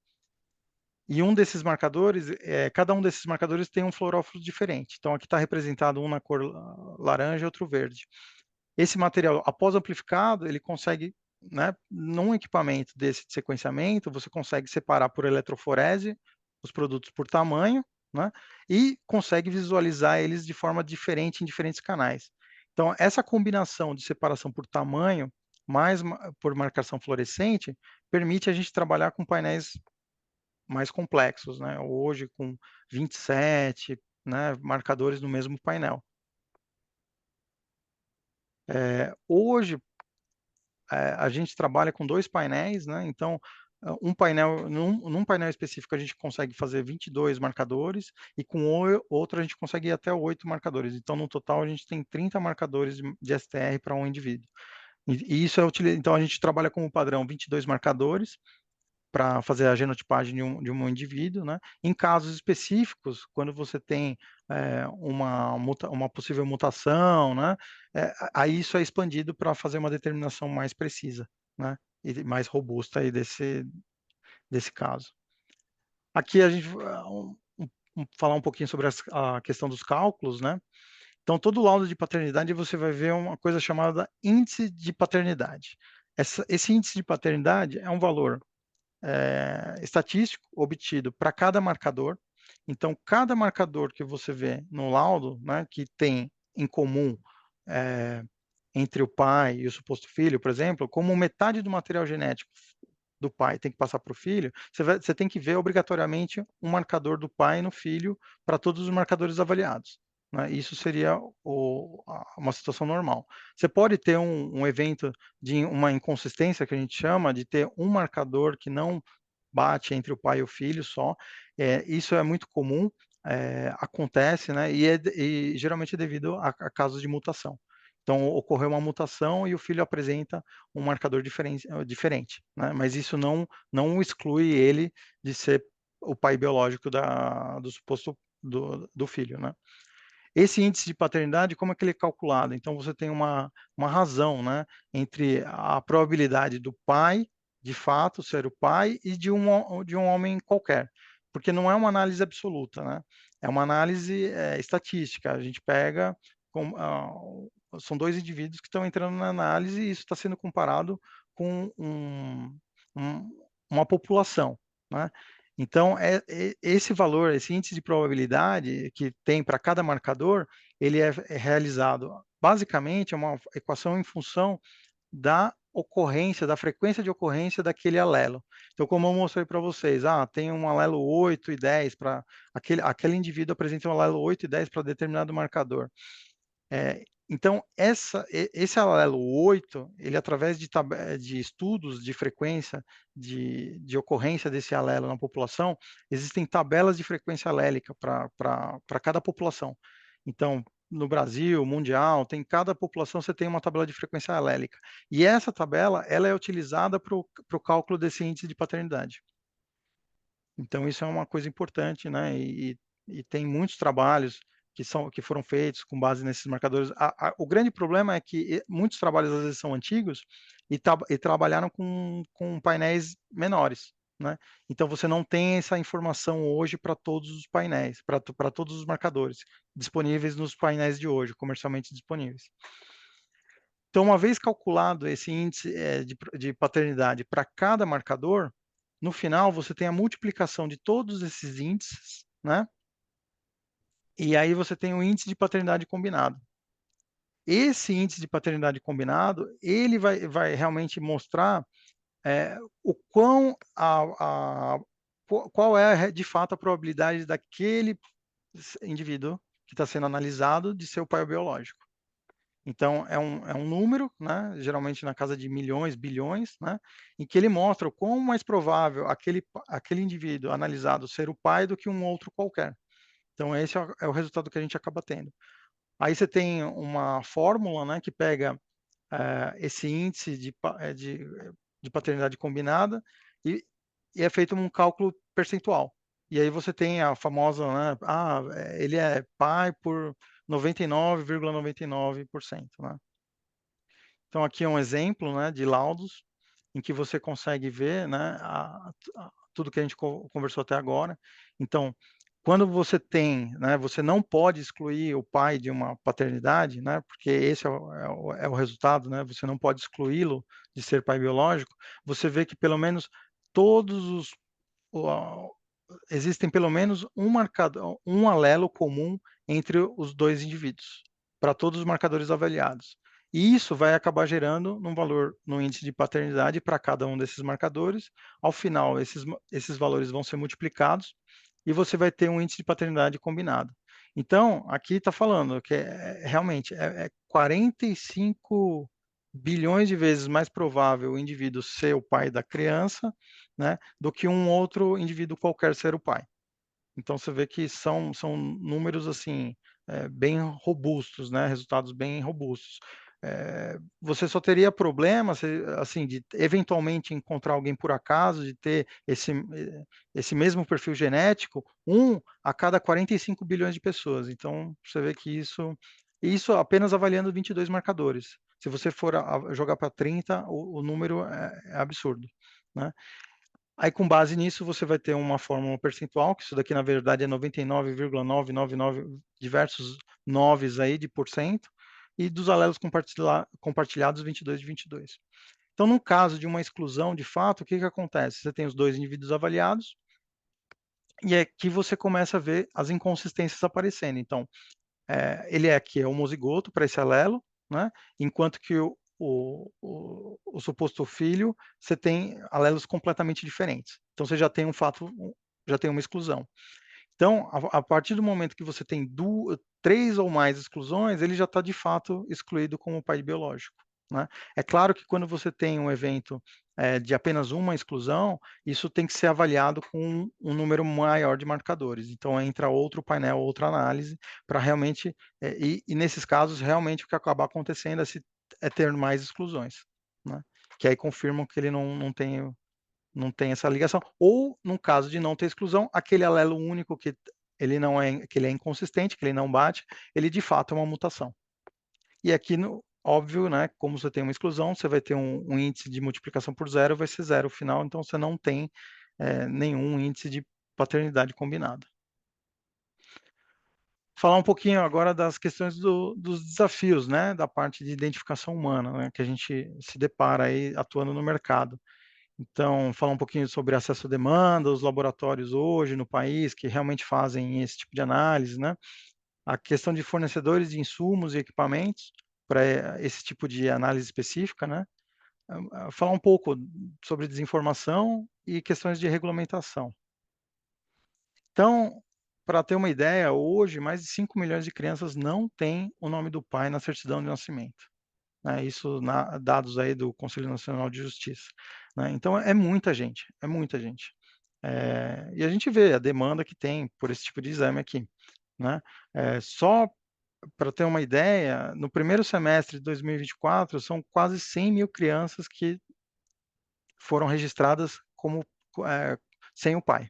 E um desses marcadores, cada um desses marcadores tem um fluoróforo diferente. Então, aqui está representado um na cor laranja e outro verde. Esse material, após amplificado, ele consegue, né, num equipamento desse de sequenciamento, você consegue separar por eletroforese os produtos por tamanho, né, e consegue visualizar eles de forma diferente em diferentes canais. Então, essa combinação de separação por tamanho, mais por marcação fluorescente, permite a gente trabalhar com painéis mais complexos, né, hoje com 27, né, marcadores no mesmo painel. Hoje, a gente trabalha com 2 painéis, né, então, um painel num painel específico a gente consegue fazer 22 marcadores, e com o outro a gente consegue ir até 8 marcadores. Então, no total, a gente tem 30 marcadores de STR para um indivíduo. E isso então a gente trabalha como padrão 22 marcadores, para fazer a genotipagem de um indivíduo, né? Em casos específicos, quando você tem uma possível mutação, né? Aí isso é expandido para fazer uma determinação mais precisa, né? E mais robusta aí desse caso. Aqui a gente falar um pouquinho sobre a questão dos cálculos, né? Então, todo laudo de paternidade você vai ver uma coisa chamada índice de paternidade. Esse índice de paternidade é um valor estatístico obtido para cada marcador. Então, cada marcador que você vê no laudo, né, que tem em comum entre o pai e o suposto filho, por exemplo, como metade do material genético do pai tem que passar para o filho, você tem que ver obrigatoriamente um marcador do pai no filho para todos os marcadores avaliados, né? Isso seria uma situação normal. Você pode ter um evento de uma inconsistência, que a gente chama, de ter um marcador que não bate entre o pai e o filho só. Isso é muito comum, acontece, né? E geralmente é devido a casos de mutação. Então, ocorreu uma mutação e o filho apresenta um marcador diferente, né? Mas isso não exclui ele de ser o pai biológico do suposto do filho, né? Esse índice de paternidade, como é que ele é calculado? Então, você tem uma razão, né, entre a probabilidade do pai, de fato, ser o pai, e de um homem qualquer, porque não é uma análise absoluta, né? É uma análise estatística. A gente pega, são 2 indivíduos que estão entrando na análise e isso está sendo comparado com uma população, né? Então, esse valor, esse índice de probabilidade que tem para cada marcador, ele é realizado, basicamente, é uma equação em função da ocorrência, da frequência de ocorrência daquele alelo. Então, como eu mostrei para vocês, tem um alelo 8 e 10 para aquele indivíduo apresenta um alelo 8 e 10 para determinado marcador. Então, esse alelo 8, ele através de estudos de frequência de ocorrência desse alelo na população, existem tabelas de frequência alélica para cada população. Então, no Brasil, mundial, tem cada população você tem uma tabela de frequência alélica. E essa tabela, ela é utilizada para o cálculo desse índice de paternidade. Então, isso é uma coisa importante, né? E tem muitos trabalhos que foram feitos com base nesses marcadores. O grande problema é que muitos trabalhos, às vezes, são antigos e trabalharam com painéis menores, né? Então, você não tem essa informação hoje para todos os painéis, para todos os marcadores disponíveis nos painéis de hoje, comercialmente disponíveis. Então, uma vez calculado esse índice de paternidade para cada marcador, no final você tem a multiplicação de todos esses índices, né? E aí você tem o índice de paternidade combinado. Esse índice de paternidade combinado, ele vai realmente mostrar o qual é de fato a probabilidade daquele indivíduo que está sendo analisado de ser o pai biológico. Então, é um número, né, geralmente na casa de milhões, bilhões, né, em que ele mostra o quão mais provável aquele indivíduo analisado ser o pai do que um outro qualquer. Então, esse é o resultado que a gente acaba tendo. Aí você tem uma fórmula, né, que pega esse índice de paternidade combinada e, e é feito um cálculo percentual. E aí você tem a famosa, né, ele é pai por 99,99%, né? Então, aqui é um exemplo, né, de laudos em que você consegue ver, né, tudo que a gente conversou até agora. Então, quando você tem, né, você não pode excluir o pai de uma paternidade, né, porque esse é o resultado, né, você não pode excluí-lo de ser pai biológico. Você vê que pelo menos todos existem pelo menos um alelo comum entre os dois indivíduos, para todos os marcadores avaliados. E isso vai acabar gerando um valor no índice de paternidade para cada um desses marcadores. Ao final, esses valores vão ser multiplicados e você vai ter um índice de paternidade combinado. Então, aqui está falando que realmente é 45 bilhões de vezes mais provável o indivíduo ser o pai da criança, né, do que um outro indivíduo qualquer ser o pai. Então você vê que são números assim bem robustos, né, resultados bem robustos. Você só teria problema assim de eventualmente encontrar alguém por acaso, de ter esse mesmo perfil genético, um a cada 45 bilhões de pessoas. Então você vê que isso apenas avaliando 22 marcadores. Se você for jogar para 30, o número é absurdo, né? Aí, com base nisso, você vai ter uma fórmula percentual, que isso daqui, na verdade, é 99,999 diversos noves aí de porcento, e dos alelos compartilhados, 22 de 22. Então, no caso de uma exclusão, de fato, o que acontece? Você tem os dois indivíduos avaliados, e é que você começa a ver as inconsistências aparecendo. Então, ele aqui é homozigoto para esse alelo, né? Enquanto que o suposto filho, você tem alelos completamente diferentes. Então, você já tem já tem uma exclusão. Então, a partir do momento que você tem três ou mais exclusões, ele já está de fato excluído como pai biológico, né? É claro que quando você tem um evento de apenas uma exclusão, isso tem que ser avaliado com um número maior de marcadores. Então, entra outro painel, outra análise, para realmente, e nesses casos, realmente o que acaba acontecendo é ter mais exclusões, né? Que aí confirmam que ele não tem essa ligação. Ou, no caso de não ter exclusão, aquele alelo único que que ele é inconsistente, que ele não bate, ele de fato é uma mutação. E aqui, óbvio, né, como você tem uma exclusão, você vai ter um índice de multiplicação por zero, vai ser zero o final, então você não tem nenhum índice de paternidade combinada. Falar um pouquinho agora das questões dos desafios, né, da parte de identificação humana, né, que a gente se depara aí atuando no mercado. Então, falar um pouquinho sobre acesso à demanda, os laboratórios hoje no país que realmente fazem esse tipo de análise, né? A questão de fornecedores de insumos e equipamentos para esse tipo de análise específica, né? Falar um pouco sobre desinformação e questões de regulamentação. Então, para ter uma ideia, hoje mais de 5 milhões de crianças não têm o nome do pai na certidão de nascimento, né, isso dados aí do Conselho Nacional de Justiça, né, então é muita gente, é muita gente. E a gente vê a demanda que tem por esse tipo de exame aqui, né. Só para ter uma ideia, no primeiro semestre de 2024 são quase 100.000 crianças que foram registradas como, eh, sem o pai,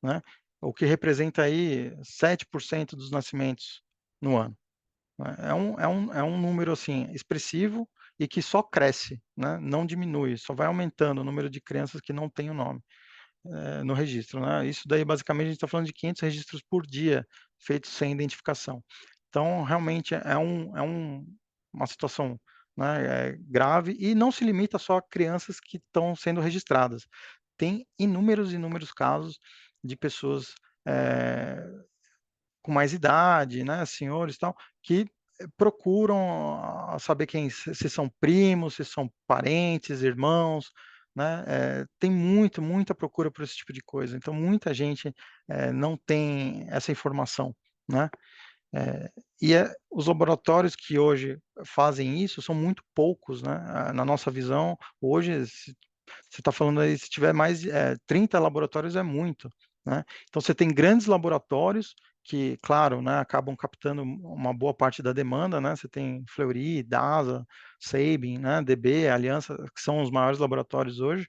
né, o que representa aí 7% dos nascimentos no ano, né. É um número, assim, expressivo e que só cresce, né, não diminui, só vai aumentando o número de crianças que não têm o nome, no registro, né. Isso daí basicamente a gente está falando de 500 registros por dia feitos sem identificação. Então realmente uma situação, né, grave e não se limita só a crianças que estão sendo registradas. Tem inúmeros, inúmeros casos de pessoas, eh, com mais idade, né, senhores e tal, que procuram saber se são primos, se são parentes, irmãos, né, tem muita procura por esse tipo de coisa, então muita gente, não tem essa informação, né. Eh, os laboratórios que hoje fazem isso são muito poucos, né, na nossa visão, hoje se você está falando aí, se tiver mais de 30 laboratórios é muito, né. Então você tem grandes laboratórios que, claro, né, acabam captando uma boa parte da demanda, né, você tem Fleury, DASA, Sabin, né, DB, Aliança, que são os maiores laboratórios hoje,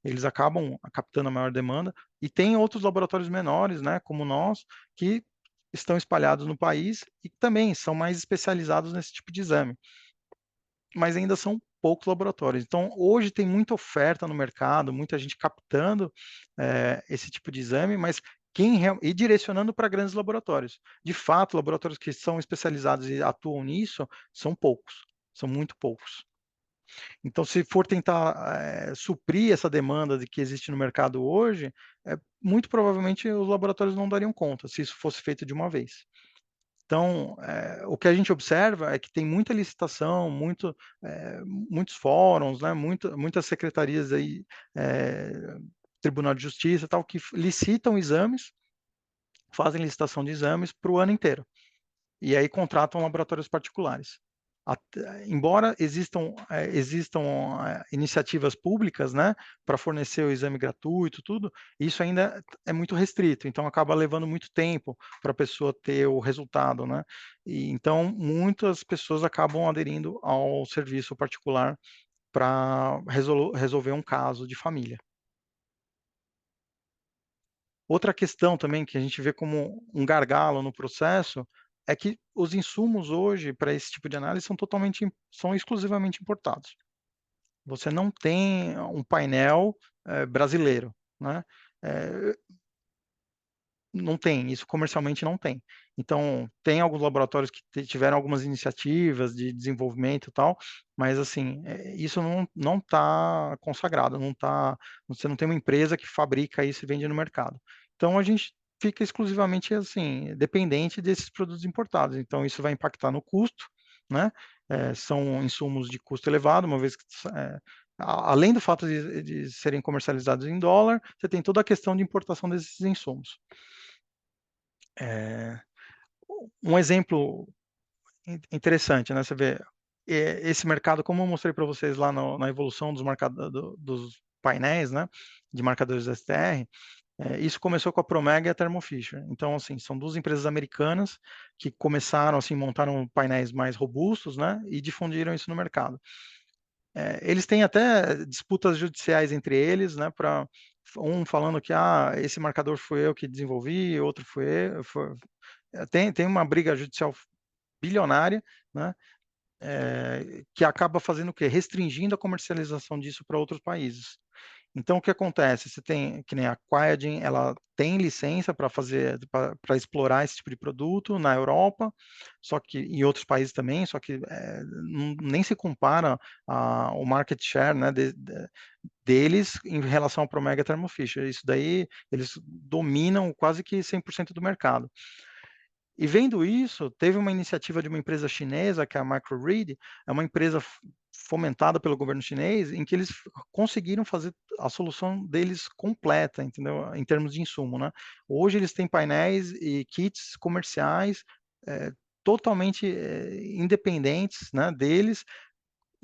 eles acabam captando a maior demanda, e tem outros laboratórios menores, né, como nós, que estão espalhados no país e que também são mais especializados nesse tipo de exame, mas ainda são poucos laboratórios. Então, hoje tem muita oferta no mercado, muita gente captando, esse tipo de exame, mas e direcionando para grandes laboratórios. De fato, laboratórios que são especializados e atuam nisso, são poucos, são muito poucos. Então, se for tentar, suprir essa demanda de que existe no mercado hoje, muito provavelmente os laboratórios não dariam conta, se isso fosse feito de uma vez. Então, o que a gente observa é que tem muita licitação, muitos fóruns, né, muitas secretarias aí, Tribunal de Justiça, tal, que licitam exames, fazem licitação de exames para o ano inteiro. E aí contratam laboratórios particulares. Embora existam iniciativas públicas, né, para fornecer o exame gratuito, tudo, isso ainda é muito restrito, então acaba levando muito tempo para a pessoa ter o resultado, né. E então muitas pessoas acabam aderindo ao serviço particular para resolver um caso de família. Outra questão também que a gente vê como um gargalo no processo, é que os insumos hoje para esse tipo de análise são exclusivamente importados. Você não tem um painel, brasileiro, né. Eh, não tem, isso comercialmente não tem. Então, tem alguns laboratórios que tiveram algumas iniciativas de desenvolvimento e tal, mas assim, isso não está consagrado, você não tem uma empresa que fabrica isso e vende no mercado. Então a gente fica exclusivamente, assim, dependente desses produtos importados, então isso vai impactar no custo, né, são insumos de custo elevado, uma vez que além do fato de serem comercializados em dólar, você tem toda a questão de importação desses insumos. Eh, um exemplo interessante, né, você vê, esse mercado, como eu mostrei para vocês lá na evolução dos painéis, né, de marcadores STR, isso começou com a Promega e a Thermo Fisher. Então, assim, são 2 empresas americanas que começaram, assim, montaram painéis mais robustos, né, e difundiram isso no mercado. Eles têm até disputas judiciais entre eles, né, para um falando que: "Ah, esse marcador foi eu que desenvolvi, outro tem uma briga judicial bilionária, né, que acaba fazendo o quê? Restringindo a comercialização disso para outros países. Então, o que acontece? Você tem, que nem a Qiagen, ela tem licença para fazer, para explorar esse tipo de produto na Europa, só que em outros países também, só que nem se compara o market share, né, deles em relação ao Promega Thermo Fisher. Isso daí, eles dominam quase que 100% do mercado. E vendo isso, teve uma iniciativa de uma empresa chinesa, que é a MicroRead, é uma empresa fomentada pelo governo chinês, em que eles conseguiram fazer a solução deles completa, entendeu? Em termos de insumo, né? Hoje eles têm painéis e kits comerciais totalmente independentes, né, deles,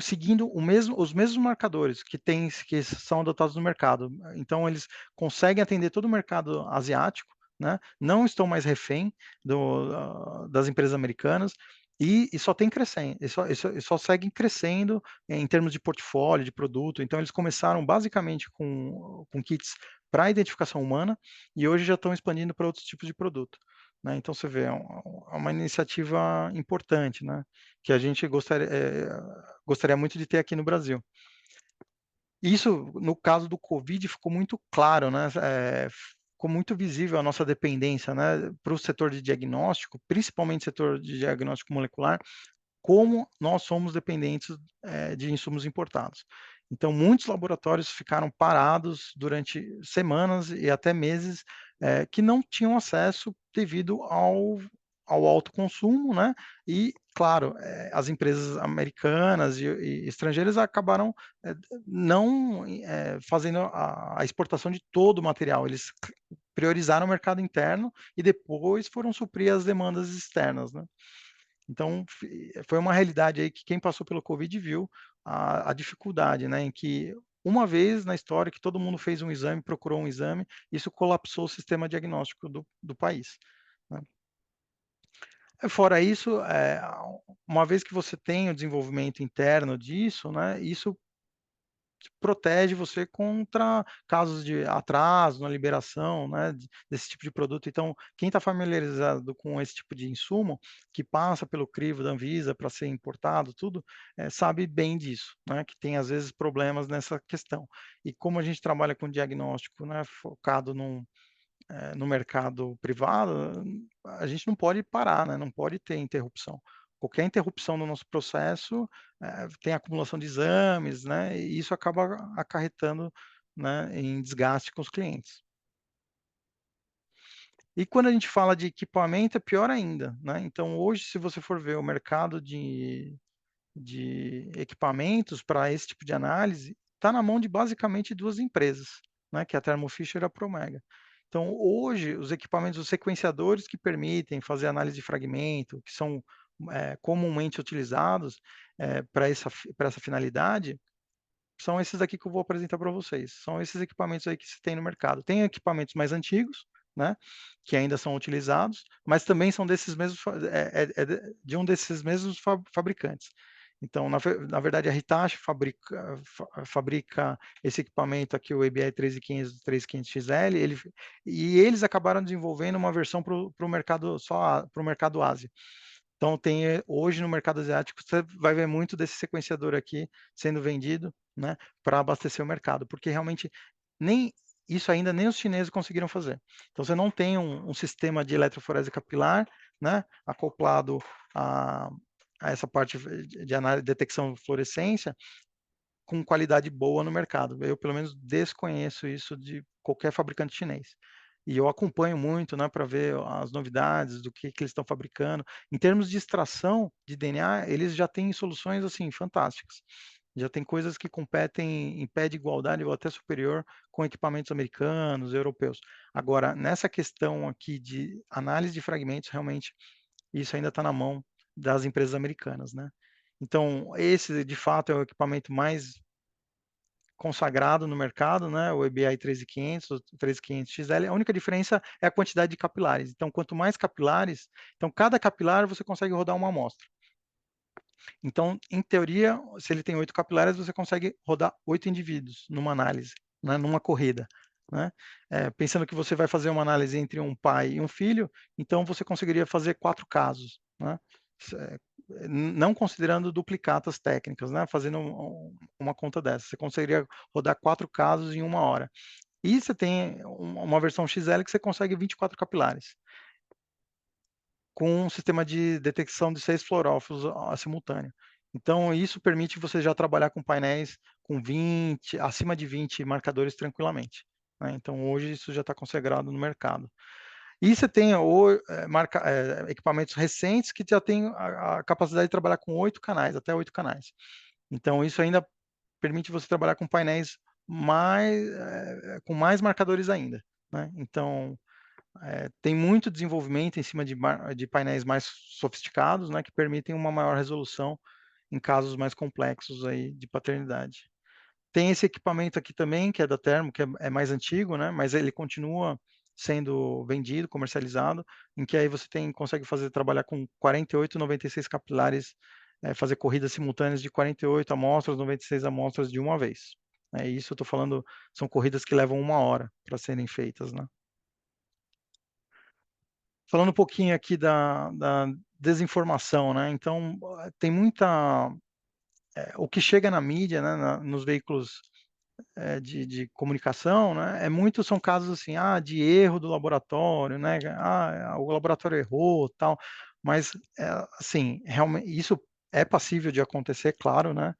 seguindo os mesmos marcadores que são adotados no mercado. Então, eles conseguem atender todo o mercado asiático, né? Não estão mais refém das empresas americanas e só tem crescendo, e só seguem crescendo em termos de portfólio, de produto. Então, eles começaram basicamente com kits para identificação humana e hoje já estão expandindo para outros tipos de produto. Né? Então, você vê, é uma iniciativa importante, né? Que a gente gostaria muito de ter aqui no Brasil. Isso, no caso do Covid, ficou muito claro, né? Ficou muito visível a nossa dependência, né, para o setor de diagnóstico, principalmente setor de diagnóstico molecular, como nós somos dependentes de insumos importados. Então, muitos laboratórios ficaram parados durante semanas e até meses, que não tinham acesso devido ao alto consumo, né? E, claro, as empresas americanas e estrangeiras acabaram não fazendo a exportação de todo o material. Eles priorizaram o mercado interno e depois foram suprir as demandas externas, né? Então, foi uma realidade aí que quem passou pelo Covid viu a dificuldade, né, em que uma vez na história que todo mundo fez um exame, procurou um exame, isso colapsou o sistema diagnóstico do país, né. Fora isso, uma vez que você tem o desenvolvimento interno disso, né, isso protege você contra casos de atraso na liberação, né, desse tipo de produto. Então, quem está familiarizado com esse tipo de insumo, que passa pelo crivo da Anvisa para ser importado, tudo, sabe bem disso, né, que tem às vezes problemas nessa questão. E como a gente trabalha com diagnóstico, né, focado no mercado privado, a gente não pode parar, né, não pode ter interrupção. Qualquer interrupção no nosso processo, tem acumulação de exames, né, e isso acaba acarretando, né, em desgaste com os clientes. E quando a gente fala de equipamento, é pior ainda, né. Então hoje, se você for ver o mercado de equipamentos para esse tipo de análise, está na mão de basicamente 2 empresas, né, que é a Thermo Fisher e a Promega. Então, hoje, os equipamentos, os sequenciadores que permitem fazer análise de fragmento, que são comumente utilizados para essa finalidade, são esses aqui que eu vou apresentar para vocês. São esses equipamentos aí que se tem no mercado. Tem equipamentos mais antigos, né, que ainda são utilizados, mas também são desses mesmos de um desses mesmos fabricantes. Então, na verdade, a Hitachi fabrica esse equipamento aqui, o ABI 13500, 3500XL, e eles acabaram desenvolvendo uma versão para o mercado para o mercado Ásia. Então tem hoje no mercado asiático, você vai ver muito desse sequenciador aqui sendo vendido, né, para abastecer o mercado, porque realmente nem isso ainda nem os chineses conseguiram fazer. Então você não tem um sistema de eletroforese capilar, né, acoplado a a essa parte de análise, detecção de fluorescência, com qualidade boa no mercado. Eu, pelo menos, desconheço isso de qualquer fabricante chinês. E eu acompanho muito, né, para ver as novidades do que eles estão fabricando. Em termos de extração de DNA, eles já têm soluções assim fantásticas. Já tem coisas que competem em pé de igualdade ou até superior com equipamentos americanos, europeus. Agora, nessa questão aqui de análise de fragmentos, realmente isso ainda está na mão das empresas americanas, né? Então, esse de fato é o equipamento mais consagrado no mercado, né, o EBI 13500, o 13500XL, a única diferença é a quantidade de capilares. Então, quanto mais capilares, então cada capilar você consegue rodar uma amostra. Então, em teoria, se ele tem 8 capilares, você consegue rodar 8 indivíduos numa análise, né, numa corrida. Né? Pensando que você vai fazer uma análise entre um pai e um filho, então você conseguiria fazer 4 casos. Né? não considerando duplicatas técnicas, né, fazendo uma conta dessa, você conseguiria rodar 4 casos em 1 hora. E você tem uma versão XL que você consegue 24 capilares, com um sistema de detecção de 6 fluorófilos simultâneo. Então isso permite você já trabalhar com painéis com 20, acima de 20 marcadores tranquilamente, né, então hoje isso já está consagrado no mercado. E você tem equipamentos recentes que já têm a capacidade de trabalhar com 8 canais, até 8 canais. Então isso ainda permite você trabalhar com painéis com mais marcadores ainda, né. Então, tem muito desenvolvimento em cima de painéis mais sofisticados, né, que permitem uma maior resolução em casos mais complexos aí de paternidade. Tem esse equipamento aqui também, que é da Thermo, que é mais antigo, né, mas ele continua sendo vendido, comercializado, em que aí você consegue trabalhar com 48, 96 capilares, fazer corridas simultâneas de 48 amostras, 96 amostras de uma vez. Isso eu estou falando, são corridas que levam 1 hora para serem feitas, né. Falando um pouquinho aqui da desinformação, né, então, tem muita o que chega na mídia, né, nos veículos de comunicação, né, são casos assim, de erro do laboratório, né, o laboratório errou, tal, mas, assim, realmente isso é passível de acontecer, claro, né,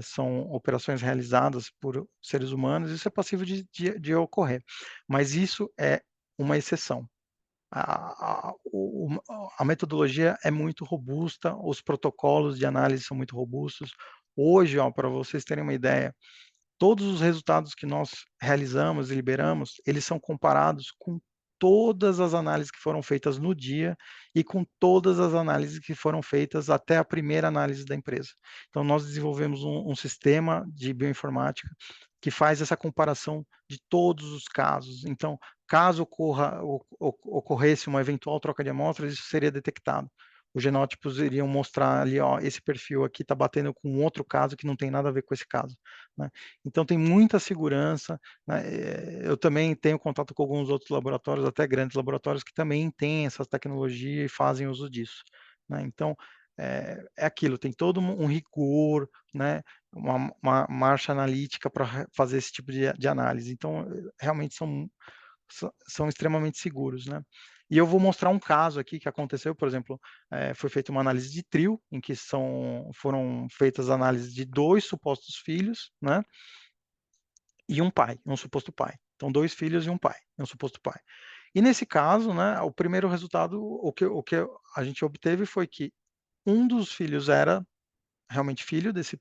são operações realizadas por seres humanos, isso é passível de ocorrer, mas isso é uma exceção. A metodologia é muito robusta, os protocolos de análise são muito robustos. Hoje, para vocês terem uma ideia, todos os resultados que nós realizamos e liberamos, eles são comparados com todas as análises que foram feitas no dia e com todas as análises que foram feitas até a primeira análise da empresa. Então, nós desenvolvemos um sistema de bioinformática que faz essa comparação de todos os casos. Então, caso ocorresse uma eventual troca de amostras, isso seria detectado. Os genótipos iriam mostrar ali, ó, esse perfil aqui está batendo com outro caso que não tem nada a ver com esse caso, né. Então tem muita segurança, né, eu também tenho contato com alguns outros laboratórios, até grandes laboratórios, que também têm essa tecnologia e fazem uso disso, né. Então, é aquilo, tem todo um rigor, né, uma marcha analítica para fazer esse tipo de análise. Então, realmente são extremamente seguros, né. E eu vou mostrar um caso aqui que aconteceu, por exemplo, foi feita uma análise de trio, em que foram feitas análises de 2 supostos filhos, né, e um pai, um suposto pai. Então 2 filhos e um pai, um suposto pai. E nesse caso, né, o primeiro resultado, o que a gente obteve foi que um dos filhos era realmente filho desse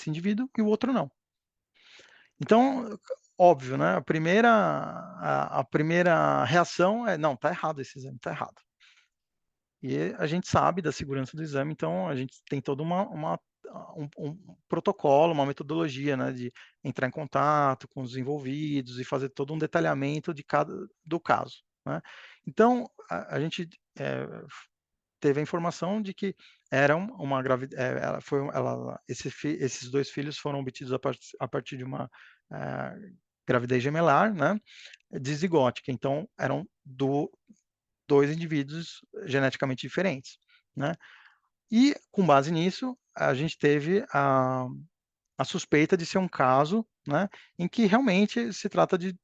indivíduo e o outro não. Então, óbvio, né, a primeira reação é: "Não, tá errado esse exame, tá errado". E a gente sabe da segurança do exame, então a gente tem todo um protocolo, uma metodologia, né, de entrar em contato com os envolvidos e fazer todo um detalhamento do caso, né. Então, a gente, teve a informação de que era uma ela foi ela esses 2 filhos foram obtidos a partir de uma, gravidez gemelar, né, dizigótica, então eram 2 indivíduos geneticamente diferentes, né. E, com base nisso, a gente teve a suspeita de ser um caso, né, em que realmente se trata de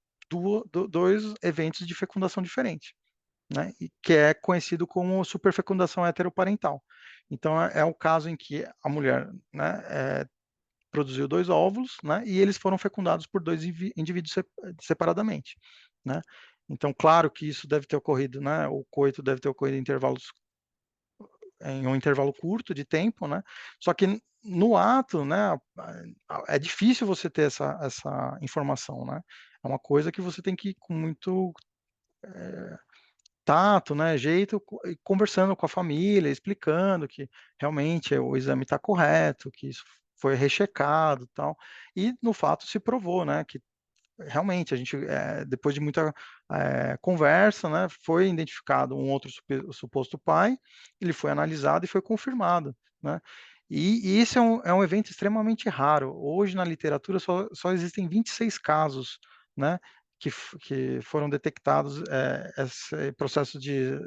2 eventos de fecundação diferente, né, e que é conhecido como superfecundação heteroparental. Então é o caso em que a mulher, né, produziu 2 óvulos, né, e eles foram fecundados por 2 indivíduos separadamente, né. Então claro que isso deve ter ocorrido, né, o coito deve ter ocorrido em um intervalo curto de tempo, né, só que no ato, né, é difícil você ter essa informação, né. É uma coisa que você tem que ir com muito tato, né, jeito, e conversando com a família, explicando que realmente o exame está correto, que isso foi rechecado, tal. E no fato se provou, né, que realmente a gente, depois de muita, conversa, né, foi identificado um outro suposto pai, ele foi analisado e foi confirmado, né. E isso é um evento extremamente raro. Hoje na literatura só existem 26 casos, né, que foram detectados, esse processo de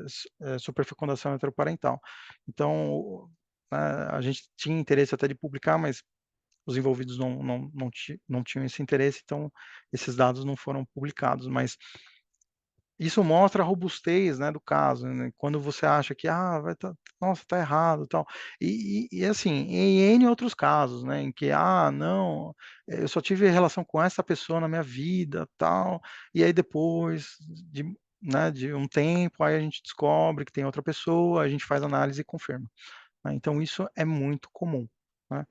superfecundação heteroparental. Então né, a gente tinha interesse até de publicar, mas os envolvidos não tinham esse interesse, então esses dados não foram publicados, mas isso mostra a robustez, né, do caso, né, quando você acha que, vai tá nossa, tá errado, tal. Assim, em N outros casos, né, em que, não, eu só tive relação com essa pessoa na minha vida, tal, e aí depois de, né, de um tempo, aí a gente descobre que tem outra pessoa, a gente faz análise e confirma, né, então isso é muito comum, né.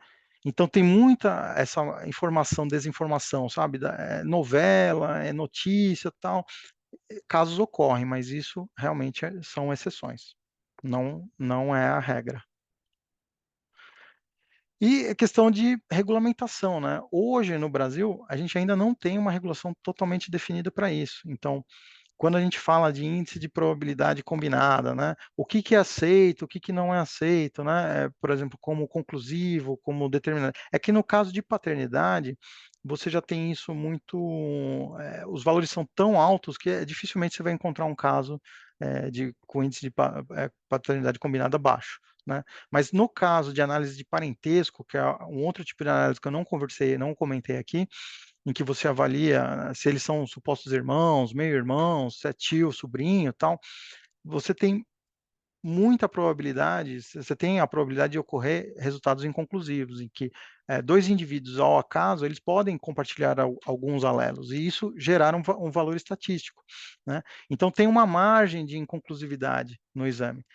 Então tem muita essa informação, desinformação, sabe, novela, é notícia, tal, casos ocorrem, mas isso realmente são exceções, não é a regra. E a questão de regulamentação, né, hoje no Brasil, a gente ainda não tem uma regulação totalmente definida para isso, então, quando a gente fala de índice de probabilidade combinada, né, o que que é aceito, o que que não é aceito, né, por exemplo, como conclusivo, como determinante. É que no caso de paternidade, você já tem isso muito, os valores são tão altos que dificilmente você vai encontrar um caso, com índice de paternidade combinada baixo, né. Mas no caso de análise de parentesco, que é um outro tipo de análise que eu não comentei aqui, em que você avalia se eles são supostos irmãos, meio-irmãos, se é tio, sobrinho, tal, você tem muita probabilidade, você tem a probabilidade de ocorrer resultados inconclusivos, em que, 2 indivíduos ao acaso, eles podem compartilhar alguns alelos, e isso gerar um valor estatístico, né. Então tem uma margem de inconclusividade no exame.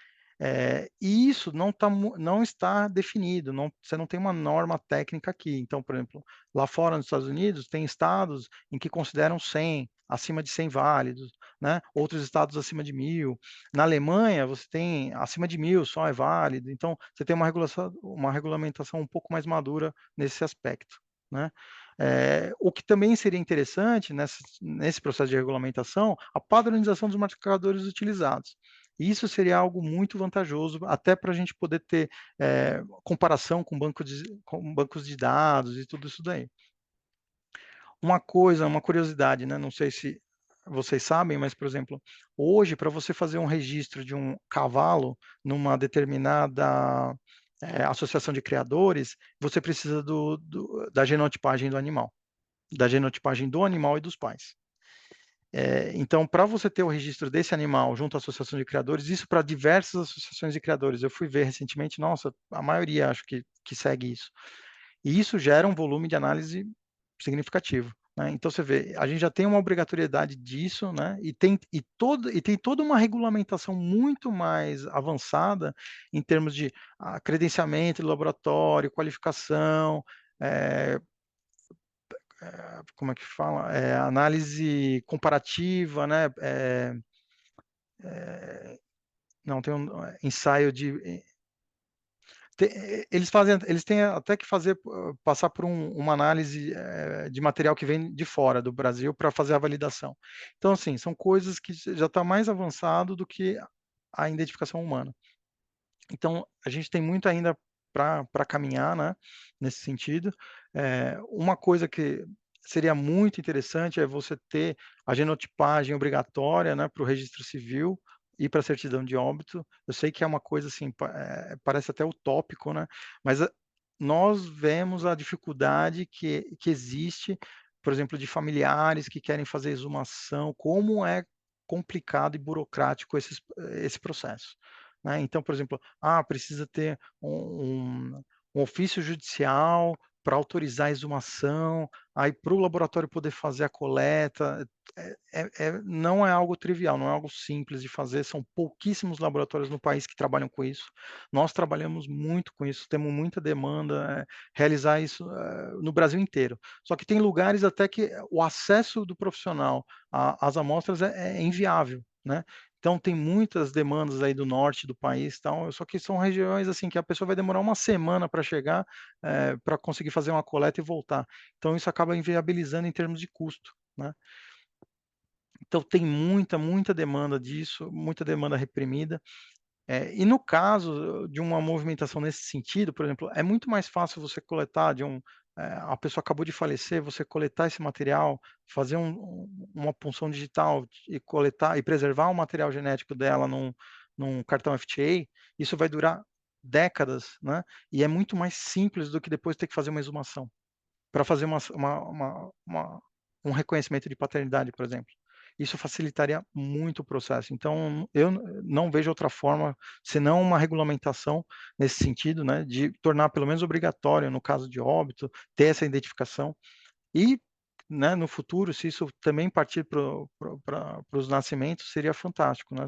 E isso não está definido, você não tem uma norma técnica aqui. Então, por exemplo, lá fora nos Estados Unidos, tem estados em que consideram 100, acima de 100 válidos, né, outros estados acima de 1.000. Na Alemanha, você tem acima de 1.000 só é válido, então você tem uma regulamentação um pouco mais madura nesse aspecto, né. O que também seria interessante nesse processo de regulamentação, a padronização dos marcadores utilizados. Isso seria algo muito vantajoso, até para a gente poder ter, comparação com bancos de dados e tudo isso daí. Uma curiosidade, né, não sei se vocês sabem, mas, por exemplo, hoje para você fazer um registro de um cavalo numa determinada, associação de criadores, você precisa da genotipagem do animal, e dos pais. Então, para você ter o registro desse animal junto à associação de criadores, isso para diversas associações de criadores, eu fui ver recentemente, nossa, a maioria acho que segue isso. E isso gera um volume de análise significativo, né. Então você vê, a gente já tem uma obrigatoriedade disso, né, e tem toda uma regulamentação muito mais avançada em termos de, credenciamento de laboratório, qualificação, eh como é que fala? Análise comparativa, né, não, tem ensaio de eles têm até que passar por uma análise, de material que vem de fora do Brasil para fazer a validação. Então, assim, são coisas que já está mais avançado do que a identificação humana. Então, a gente tem muito ainda para caminhar, né, nesse sentido. Uma coisa que seria muito interessante é você ter a genotipagem obrigatória, né, para o registro civil e para a certidão de óbito. Eu sei que é uma coisa assim, parece até utópico, né, mas nós vemos a dificuldade que existe, por exemplo, de familiares que querem fazer exumação, como é complicado e burocrático esse processo, né. Então, por exemplo, precisa ter um ofício judicial para autorizar a exumação, aí para o laboratório poder fazer a coleta, não é algo trivial, não é algo simples de fazer, são pouquíssimos laboratórios no país que trabalham com isso. Nós trabalhamos muito com isso, temos muita demanda, realizar isso, no Brasil inteiro. Só que tem lugares até que o acesso do profissional às amostras é inviável, né. Então tem muitas demandas aí do norte do país, tal, só que são regiões, assim, que a pessoa vai demorar uma semana para chegar, para conseguir fazer uma coleta e voltar. Então isso acaba inviabilizando em termos de custo, né. Então tem muita demanda disso, muita demanda reprimida. E no caso de uma movimentação nesse sentido, por exemplo, é muito mais fácil você coletar a pessoa acabou de falecer, você coletar esse material, fazer uma punção digital e coletar e preservar o material genético dela num cartão FTA, isso vai durar décadas, né? E é muito mais simples do que depois ter que fazer uma exumação para fazer um reconhecimento de paternidade, por exemplo. Isso facilitaria muito o processo. Então, eu não vejo outra forma, senão uma regulamentação nesse sentido, né, de tornar pelo menos obrigatório, no caso de óbito, ter essa identificação. E, né, no futuro, se isso também partir para os nascimentos, seria fantástico, né?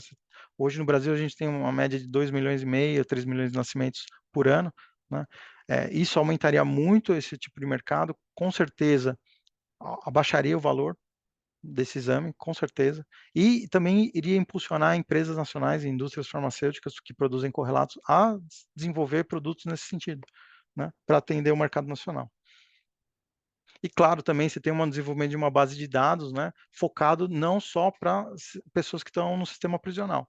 Hoje no Brasil a gente tem uma média de 2,5 milhões, 3 milhões de nascimentos por ano, né? Isso aumentaria muito esse tipo de mercado, com certeza abaixaria o valor desse exame, com certeza, e também iria impulsionar empresas nacionais e indústrias farmacêuticas que produzem correlatos a desenvolver produtos nesse sentido, né, para atender o mercado nacional. E claro, também você tem um desenvolvimento de uma base de dados, né, focado não só para pessoas que estão no sistema prisional,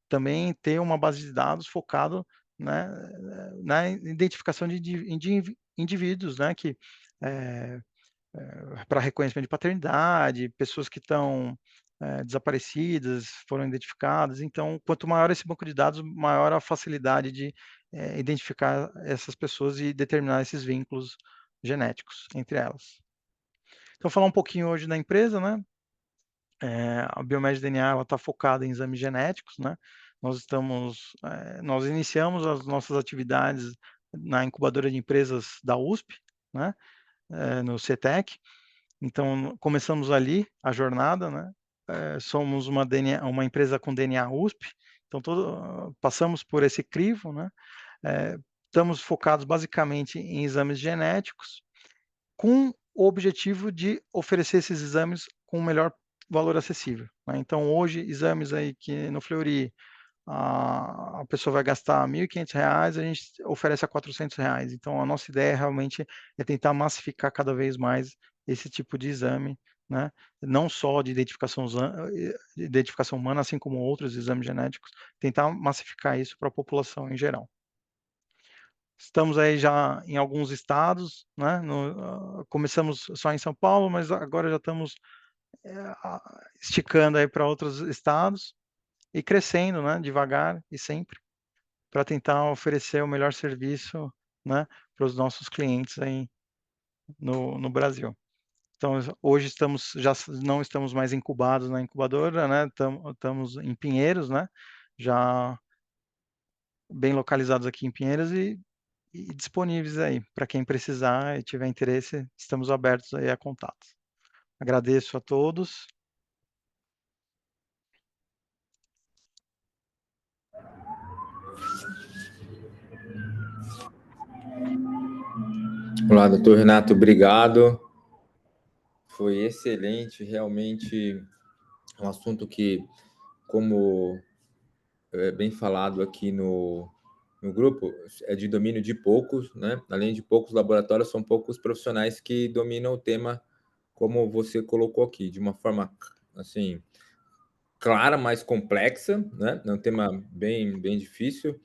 também ter uma base de dados focado, né, na identificação de indivíduos, né, que para reconhecimento de paternidade, pessoas que estão desaparecidas, foram identificadas. Então, quanto maior esse banco de dados, maior a facilidade de identificar essas pessoas e determinar esses vínculos genéticos entre elas. Então, falar um pouquinho hoje da empresa, né? A Biomed DNA está focada em exames genéticos, né? Nós iniciamos as nossas atividades na incubadora de empresas da USP, né? No CETEC. Então, começamos ali a jornada, né? Somos uma empresa com DNA USP, então passamos por esse crivo, né? Estamos focados basicamente em exames genéticos, com o objetivo de oferecer esses exames com o melhor valor acessível, né? Então, hoje, exames aí que no Fleury a pessoa vai gastar R$ 1.500, a gente oferece a R$ 400. Então, a nossa ideia realmente é tentar massificar cada vez mais esse tipo de exame, né? Não só de identificação humana, assim como outros exames genéticos, tentar massificar isso para a população em geral. Estamos aí já em alguns estados, né? Começamos só em São Paulo, mas agora já estamos esticando aí para outros estados e crescendo, né? Devagar e sempre, para tentar oferecer o melhor serviço, né? Para os nossos clientes aí no Brasil. Então, hoje já não estamos mais incubados na incubadora, né? Estamos em Pinheiros, né? Já bem localizados aqui em Pinheiros e disponíveis aí para quem precisar e tiver interesse, estamos abertos aí a contatos. Agradeço a todos. Olá, doutor Renato, obrigado. Foi excelente, realmente um assunto que, como é bem falado aqui no grupo, é de domínio de poucos, né? Além de poucos laboratórios, são poucos profissionais que dominam o tema, como você colocou aqui, de uma forma, assim, clara, mais complexa, né? É um tema bem difícil.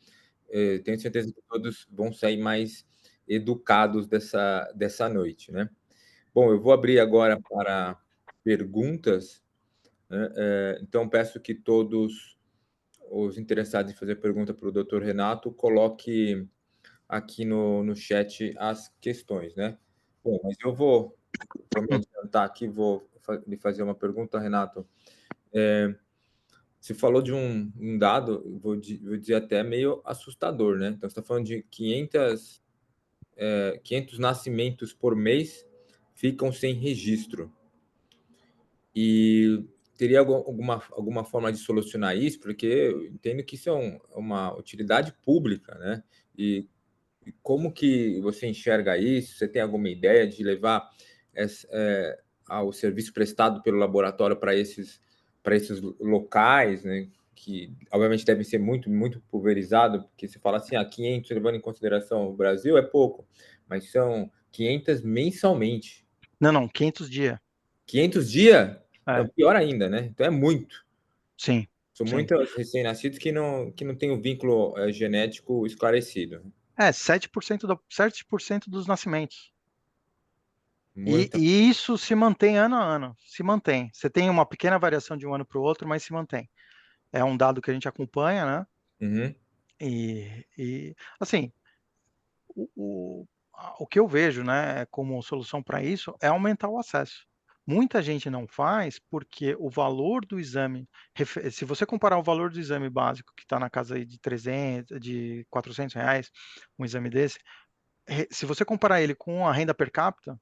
Tenho certeza que todos vão sair mais educados dessa noite, né? Bom, eu vou abrir agora para perguntas, né? Então, peço que todos os interessados em fazer pergunta para o Dr. Renato coloque aqui no chat as questões, né? Bom, mas eu vou me adiantar aqui, vou lhe fazer uma pergunta, Renato. Você falou de um dado, vou dizer até meio assustador, né? Então, você está falando de 500 nascimentos por mês ficam sem registro. E teria alguma forma de solucionar isso? Porque eu entendo que isso é uma utilidade pública, né? E como que você enxerga isso? Você tem alguma ideia de levar o serviço prestado pelo laboratório para esses locais, né? Que obviamente devem ser muito pulverizados, porque você fala assim, 500, levando em consideração o Brasil, é pouco, mas são 500 mensalmente. Não, 500 dias. 500 dias? Então, É, pior ainda, né? Então é muito. sim, São sim. muitos recém-nascidos que não têm o vínculo genético esclarecido. 7% dos nascimentos. E, Muita. e isso se mantém ano a ano, se mantém. Você tem uma pequena variação de um ano para o outro, mas se mantém. É um dado que a gente acompanha, né? Uhum. Assim, o que eu vejo, né, como solução para isso é aumentar o acesso. Muita gente não faz porque o valor do exame, se você comparar o valor do exame básico que está na casa aí de 300, de R$ 400, um exame desse, se você comparar ele com a renda per capita,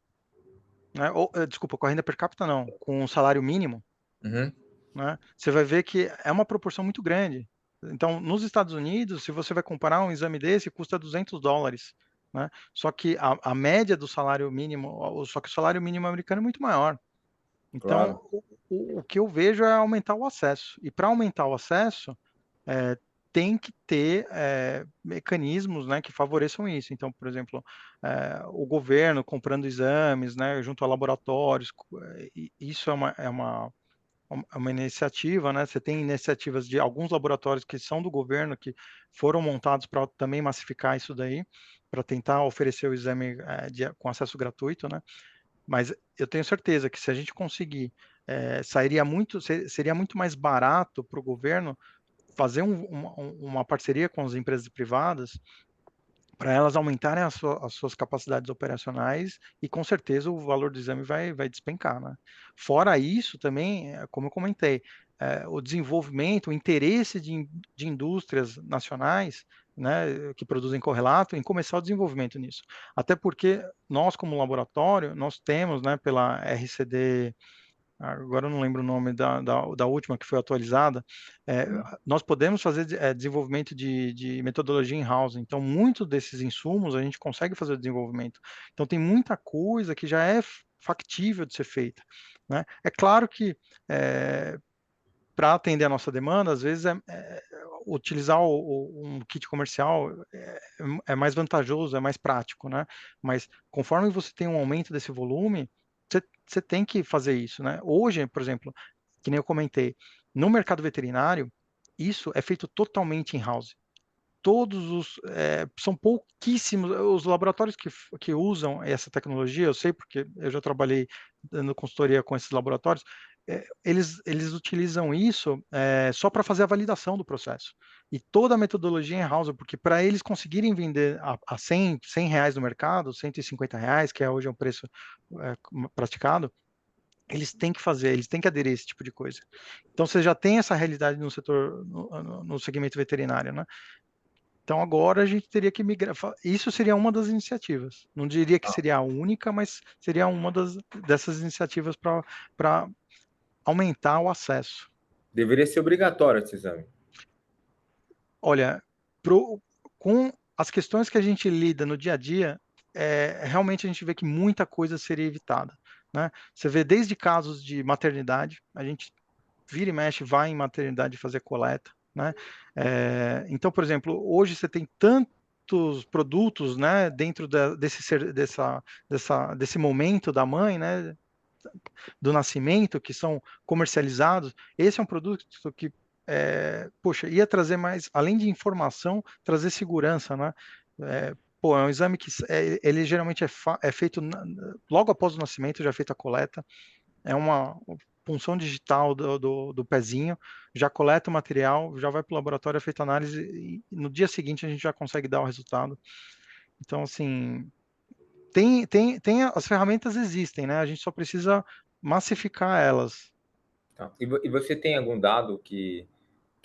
né, ou, desculpa, com a renda per capita não, com o salário mínimo, Uhum, né, você vai ver que é uma proporção muito grande. Então, nos Estados Unidos, se você vai comparar um exame desse, custa US$ 200, né? Só que a média do salário mínimo, só que o salário mínimo americano é muito maior. Então, claro. o que eu vejo é aumentar o acesso. E para aumentar o acesso, eh, tem que ter, mecanismos, né, que favoreçam isso. Então, por exemplo, o governo comprando exames, né, junto a laboratórios, isso é uma iniciativa, né, você tem iniciativas de alguns laboratórios que são do governo, que foram montados para também massificar isso daí, para tentar oferecer o exame, com acesso gratuito, né. Mas eu tenho certeza que se a gente conseguir, seria muito mais barato para o governo fazer uma parceria com as empresas privadas para elas aumentarem as suas capacidades operacionais e, com certeza, o valor do exame vai despencar, né. Fora isso também, como eu comentei, o desenvolvimento, o interesse de indústrias nacionais, né, que produzem correlato, em começar o desenvolvimento nisso. Até porque nós, como laboratório, nós temos, né, pela RCD. Agora eu não lembro o nome da última que foi atualizada. Uhum. Nós podemos fazer desenvolvimento de metodologia in-house, então muitos desses insumos a gente consegue fazer o desenvolvimento. Então tem muita coisa que já é factível de ser feita, né. É claro que, para atender a nossa demanda, às vezes utilizar um kit comercial é mais vantajoso, é mais prático, né. Mas conforme você tem um aumento desse volume, você tem que fazer isso, né. Hoje, por exemplo, que nem eu comentei, no mercado veterinário, isso é feito totalmente in-house. São pouquíssimos os laboratórios que usam essa tecnologia, eu sei porque eu já trabalhei dando consultoria com esses laboratórios, eles utilizam isso, só para fazer a validação do processo. E toda a metodologia é in-house, porque para eles conseguirem vender a R$ 100 no mercado, R$ 150, que é hoje o preço, praticado, eles têm que aderir a esse tipo de coisa. Então você já tem essa realidade no setor no segmento veterinário, né. Então agora a gente teria que migrar, isso seria uma das iniciativas. Não diria que Ah, seria a única, mas seria uma dessas iniciativas para aumentar o acesso. deveria ser obrigatório esse exame. Olha, com as questões que a gente lida no dia a dia, realmente a gente vê que muita coisa seria evitada, né. Você vê desde casos de maternidade, a gente vira e mexe, vai em maternidade fazer coleta, né. Então, por exemplo, hoje você tem tantos produtos, né, dentro desse momento da mãe, né, do nascimento, que são comercializados. Esse é um produto que, poxa, ia trazer mais, além de informação, trazer segurança, né. Pô, é um exame que ele geralmente é feito logo após o nascimento, já é feita a coleta, é uma punção digital do pezinho, já coleta o material, já vai para o laboratório, é feita a análise e no dia seguinte a gente já consegue dar o resultado. Então, assim, as ferramentas existem, né, a gente só precisa massificar elas. Tá. E você tem algum dado que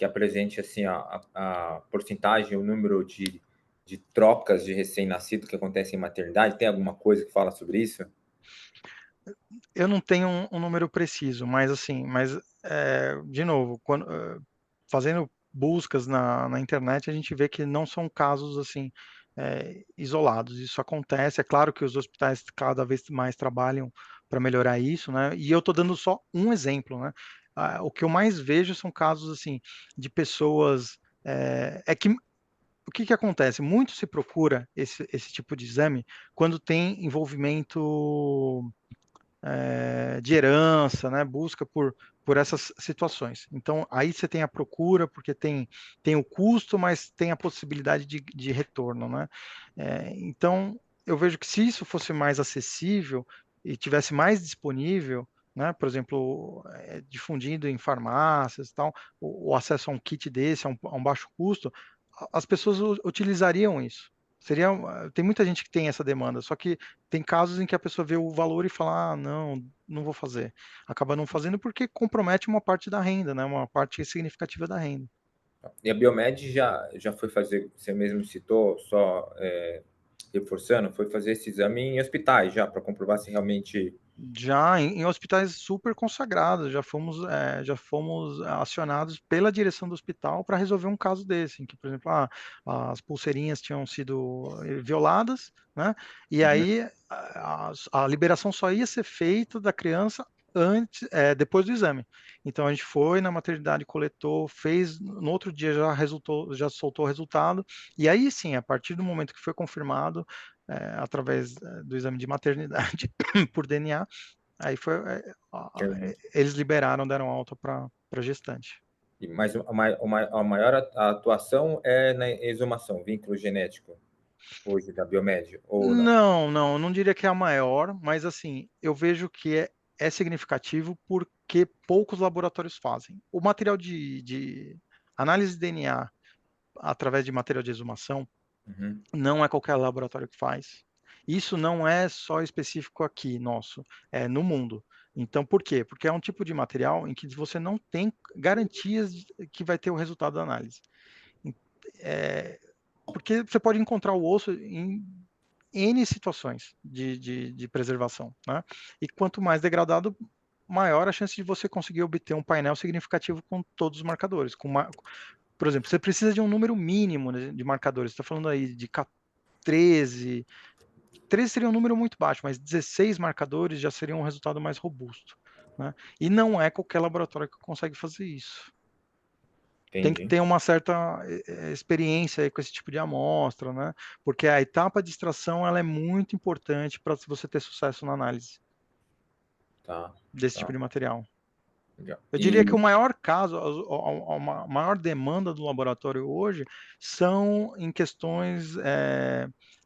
apresente assim a porcentagem, o número de trocas de recém-nascido que acontecem em maternidade? Tem alguma coisa que fala sobre isso? Eu não tenho um número preciso, mas assim, de novo, fazendo buscas na internet, a gente vê que não são casos, assim, isolados. Isso acontece, é claro que os hospitais cada vez mais trabalham para melhorar isso, né, e eu estou dando só um exemplo, né. O que eu mais vejo são casos, assim, de pessoas, que o que que acontece? Muito se procura esse tipo de exame quando tem envolvimento, de herança, né, busca por essas situações. Então, aí você tem a procura, porque tem o custo, mas tem a possibilidade de retorno, né. Então, eu vejo que se isso fosse mais acessível e tivesse mais disponível, né, por exemplo, difundido em farmácias e tal, o acesso a um kit desse a um baixo custo, as pessoas utilizariam isso. Tem muita gente que tem essa demanda, só que tem casos em que a pessoa vê o valor e fala, não, não vou fazer. Acaba não fazendo porque compromete uma parte da renda, né? Uma parte significativa da renda. E a Biomed já foi fazer, você mesmo citou, só reforçando, foi fazer esse exame em hospitais já, para comprovar se realmente. Já em hospitais super consagrados, já fomos acionados pela direção do hospital para resolver um caso desse, em que, por exemplo, as pulseirinhas tinham sido violadas, né? E Uhum. aí a liberação só ia ser feita da criança depois do exame. Então a gente foi na maternidade, coletou, fez, no outro dia já soltou o resultado, e aí sim, a partir do momento que foi confirmado, através do exame de maternidade por DNA, aí foi, eles liberaram, deram alta para gestante. Mas a maior atuação é na exumação, vínculo genético, hoje, da Biomed, ou não? Não diria que é a maior, mas assim, eu vejo que é significativo porque poucos laboratórios fazem. O material de análise de DNA através de material de exumação, Uhum. não é qualquer laboratório que faz. Isso não é só específico aqui, nosso, é no mundo. Então, por quê? Porque é um tipo de material em que você não tem garantias que vai ter o resultado da análise. É, porque você pode encontrar o osso em N situações de preservação, né? E quanto mais degradado, maior a chance de você conseguir obter um painel significativo com todos os marcadores. Por exemplo, você precisa de um número mínimo, né, de marcadores. Você está falando aí de 13. 13 seria um número muito baixo, mas 16 marcadores já seria um resultado mais robusto, né? E não é qualquer laboratório que consegue fazer isso. Tem que Entendi. ter uma certa experiência aí com esse tipo de amostra, né? Porque a etapa de extração ela é muito importante para você ter sucesso na análise Tá, desse tipo tá. de material. Legal. Eu diria que E o maior caso, a maior demanda do laboratório hoje são em questões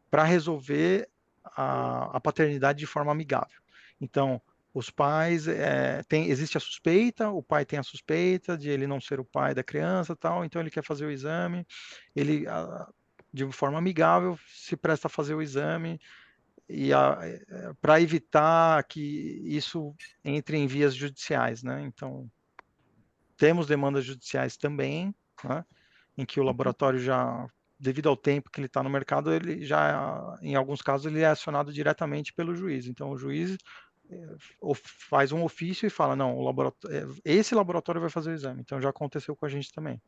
para resolver a paternidade de forma amigável. Então, os pais existe a suspeita, o pai tem a suspeita de ele não ser o pai da criança, tal, então ele quer fazer o exame, ele de forma amigável se presta a fazer o exame e para evitar que isso entre em vias judiciais, né? Então temos demandas judiciais também, né, em que o laboratório já, devido ao tempo que ele está no mercado, ele já, em alguns casos, ele é acionado diretamente pelo juiz. Então, o juiz faz um ofício e fala, não, esse laboratório vai fazer o exame. Então, já aconteceu com a gente também.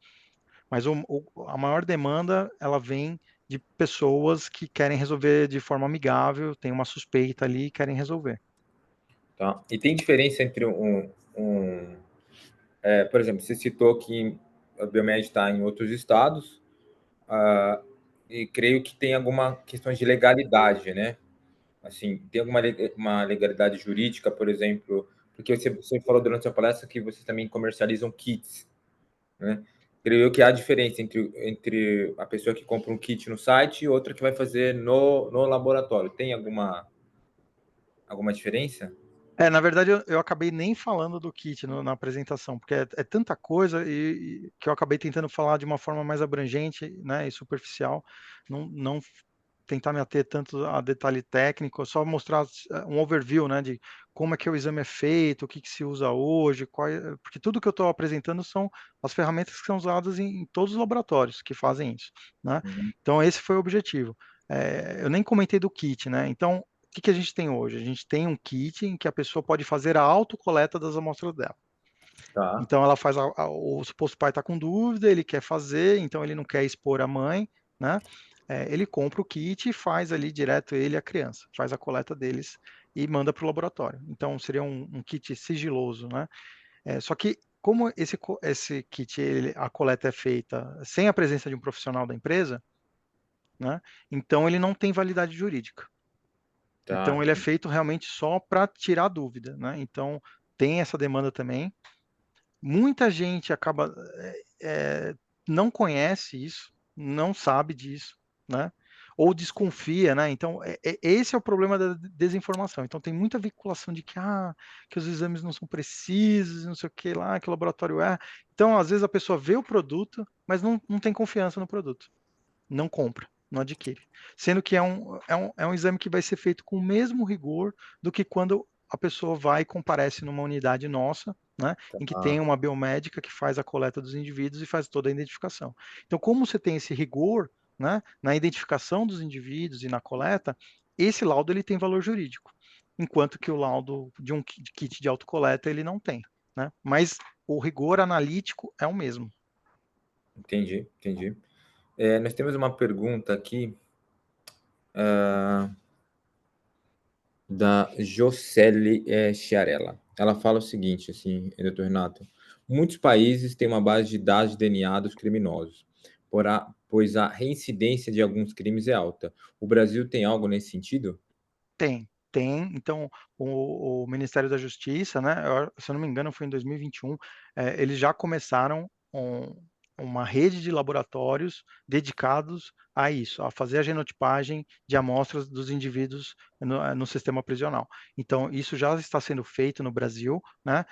Mas a maior demanda, ela vem de pessoas que querem resolver de forma amigável, tem uma suspeita ali e querem resolver. tá. E tem diferença entre por exemplo, você citou que a Biomed está em outros estados, e creio que tem alguma questão de legalidade, né? Assim, tem uma legalidade jurídica, por exemplo, porque você falou durante a palestra que vocês também comercializam kits, né? Creio eu que há diferença entre a pessoa que compra um kit no site e outra que vai fazer no laboratório. Tem alguma diferença? Na verdade, eu acabei nem falando do kit na apresentação, porque é tanta coisa que eu acabei tentando falar de uma forma mais abrangente, né, e superficial, não tentar me ater tanto a detalhe técnico, só mostrar um overview, né, de como é que o exame é feito, o que que se usa hoje, porque tudo que eu estou apresentando são as ferramentas que são usadas em todos os laboratórios que fazem isso, né? Uhum. Então, esse foi o objetivo. Eu nem comentei do kit, né? Então, o que a gente tem hoje? A gente tem um kit em que a pessoa pode fazer a autocoleta das amostras dela. Tá. Então, ela faz o suposto pai está com dúvida, ele quer fazer, então ele não quer expor a mãe, né? Ele compra o kit e faz ali direto ele e a criança, faz a coleta deles e manda para o laboratório. Então, seria um kit sigiloso, né? Só que como esse kit, a coleta é feita sem a presença de um profissional da empresa, né? Então ele não tem validade jurídica. Tá, Então ele é feito realmente só para tirar dúvida, né? Então tem essa demanda também. Muita gente acaba não conhece isso, não sabe disso, né? Ou desconfia, né? Então esse é o problema da desinformação. Então tem muita vinculação de que os exames não são precisos, não sei o que lá, que o laboratório é. Então às vezes a pessoa vê o produto, mas não tem confiança no produto. não compra, não adquire. Sendo que é um exame que vai ser feito com o mesmo rigor do que quando a pessoa vai e comparece numa unidade nossa, né, em que tem Tá, uma biomédica que faz a coleta dos indivíduos e faz toda a identificação. Então, como você tem esse rigor, né, na identificação dos indivíduos e na coleta, esse laudo ele tem valor jurídico, enquanto que o laudo de um kit de autocoleta ele não tem, né? Mas o rigor analítico é o mesmo. entendi, entendi. Nós temos uma pergunta aqui da Jocely Chiarella. Ela fala o seguinte, assim, doutor Renato: muitos países têm uma base de dados de DNA dos criminosos, pois a reincidência de alguns crimes é alta. O Brasil tem algo nesse sentido? Tem. Então, o Ministério da Justiça, né, se eu não me engano, foi em 2021, eles já começaram uma rede de laboratórios dedicados a isso, a fazer a genotipagem de amostras dos indivíduos no sistema prisional. Então, isso já está sendo feito no Brasil, né?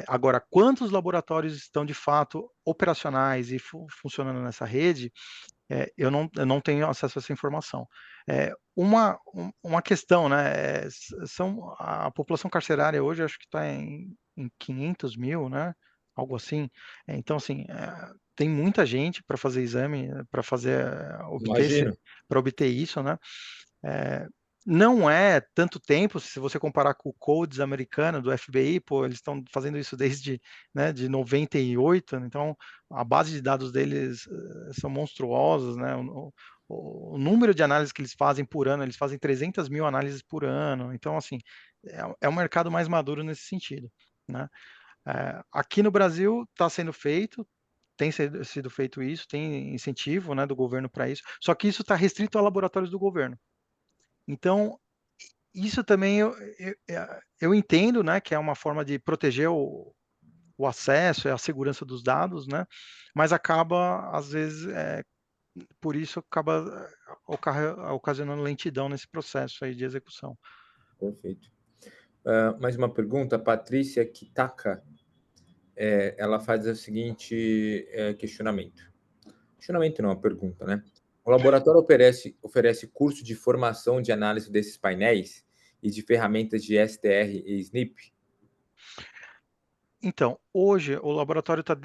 Agora, quantos laboratórios estão de fato operacionais e funcionando nessa rede? Eu não tenho acesso a essa informação. Uma questão, né? A população carcerária hoje acho que está em 500 mil, né? Algo assim. Então, assim, tem muita gente para fazer exame, para fazer, Imagino. para obter isso, né? É, não é tanto tempo, se você comparar com o Codes americano do FBI, pô, eles estão fazendo isso desde, né, de 98, então a base de dados deles são monstruosos, né? O número de análises que eles fazem por ano, eles fazem 300 mil análises por ano, então, assim, é um mercado mais maduro nesse sentido, né? Aqui no Brasil está sendo feito, tem sido feito isso, tem incentivo, né, do governo para isso, só que isso está restrito a laboratórios do governo. Então, isso também eu entendo, né, que é uma forma de proteger o acesso e a segurança dos dados, né, mas acaba, às vezes, por isso acaba ocasionando lentidão nesse processo aí de execução. Perfeito. Mais uma pergunta, Patrícia Kitaka. Ela faz o seguinte questionamento. Questionamento não, é uma pergunta, né? O laboratório oferece curso de formação de análise desses painéis e de ferramentas de STR e SNP? Então, hoje o laboratório está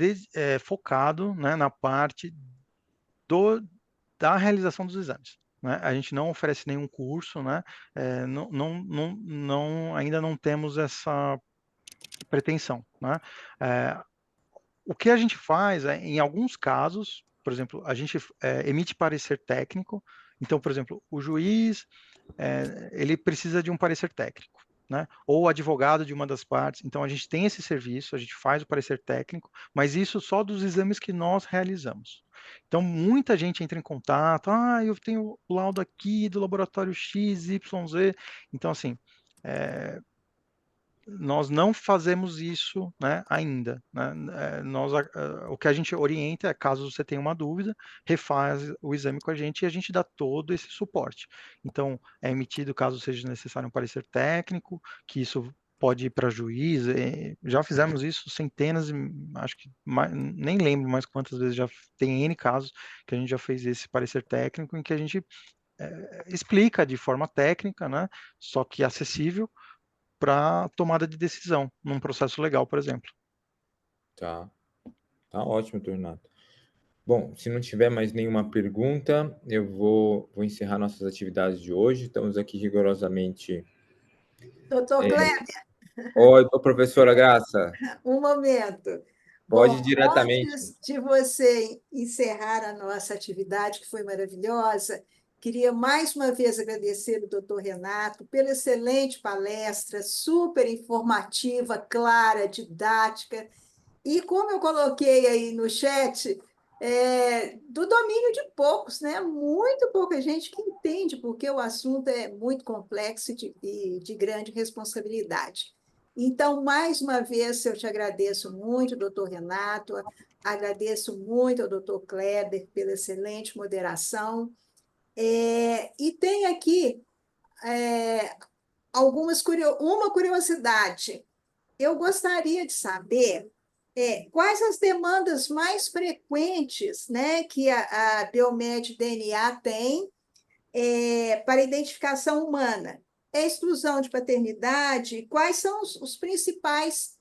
focado, né, na parte do, da realização dos exames, né? A gente não oferece nenhum curso, né? Ainda não temos essa pretensão, né? É, o que a gente faz é, em alguns casos, por exemplo, a gente emite parecer técnico. Então, por exemplo, o juiz ele precisa de um parecer técnico, né? Ou o advogado de uma das partes. Então, a gente tem esse serviço, a gente faz o parecer técnico, mas isso só dos exames que nós realizamos. Então, muita gente entra em contato, eu tenho o laudo aqui do laboratório X, Y, Z. Então, assim, é, nós não fazemos isso, né, ainda, né? O que a gente orienta é, caso você tenha uma dúvida, refaz o exame com a gente e a gente dá todo esse suporte. Então, é emitido, caso seja necessário, um parecer técnico, que isso pode ir para juiz. Já fizemos isso centenas, acho que nem lembro mais quantas vezes já tem N casos que a gente já fez esse parecer técnico, em que a gente explica de forma técnica, né, só que acessível, para tomada de decisão num processo legal, por exemplo. Tá, tá ótimo, Tornato. Bom, se não tiver mais nenhuma pergunta, eu vou encerrar nossas atividades de hoje. Estamos aqui rigorosamente. Doutor Kleber, Oi, professora Graça. um momento. Pode ir Bom, diretamente. antes de você encerrar a nossa atividade, que foi maravilhosa, queria mais uma vez agradecer o doutor Renato pela excelente palestra, super informativa, clara, didática. E como eu coloquei aí no chat, do domínio de poucos, né? Muito pouca gente que entende, porque o assunto é muito complexo e de grande responsabilidade. Então, mais uma vez, eu te agradeço muito, doutor Renato, agradeço muito ao doutor Kleber pela excelente moderação. E tem aqui é, uma curiosidade. Eu gostaria de saber quais as demandas mais frequentes, né, que a Biomed DNA tem para identificação humana? É exclusão de paternidade? Quais são os principais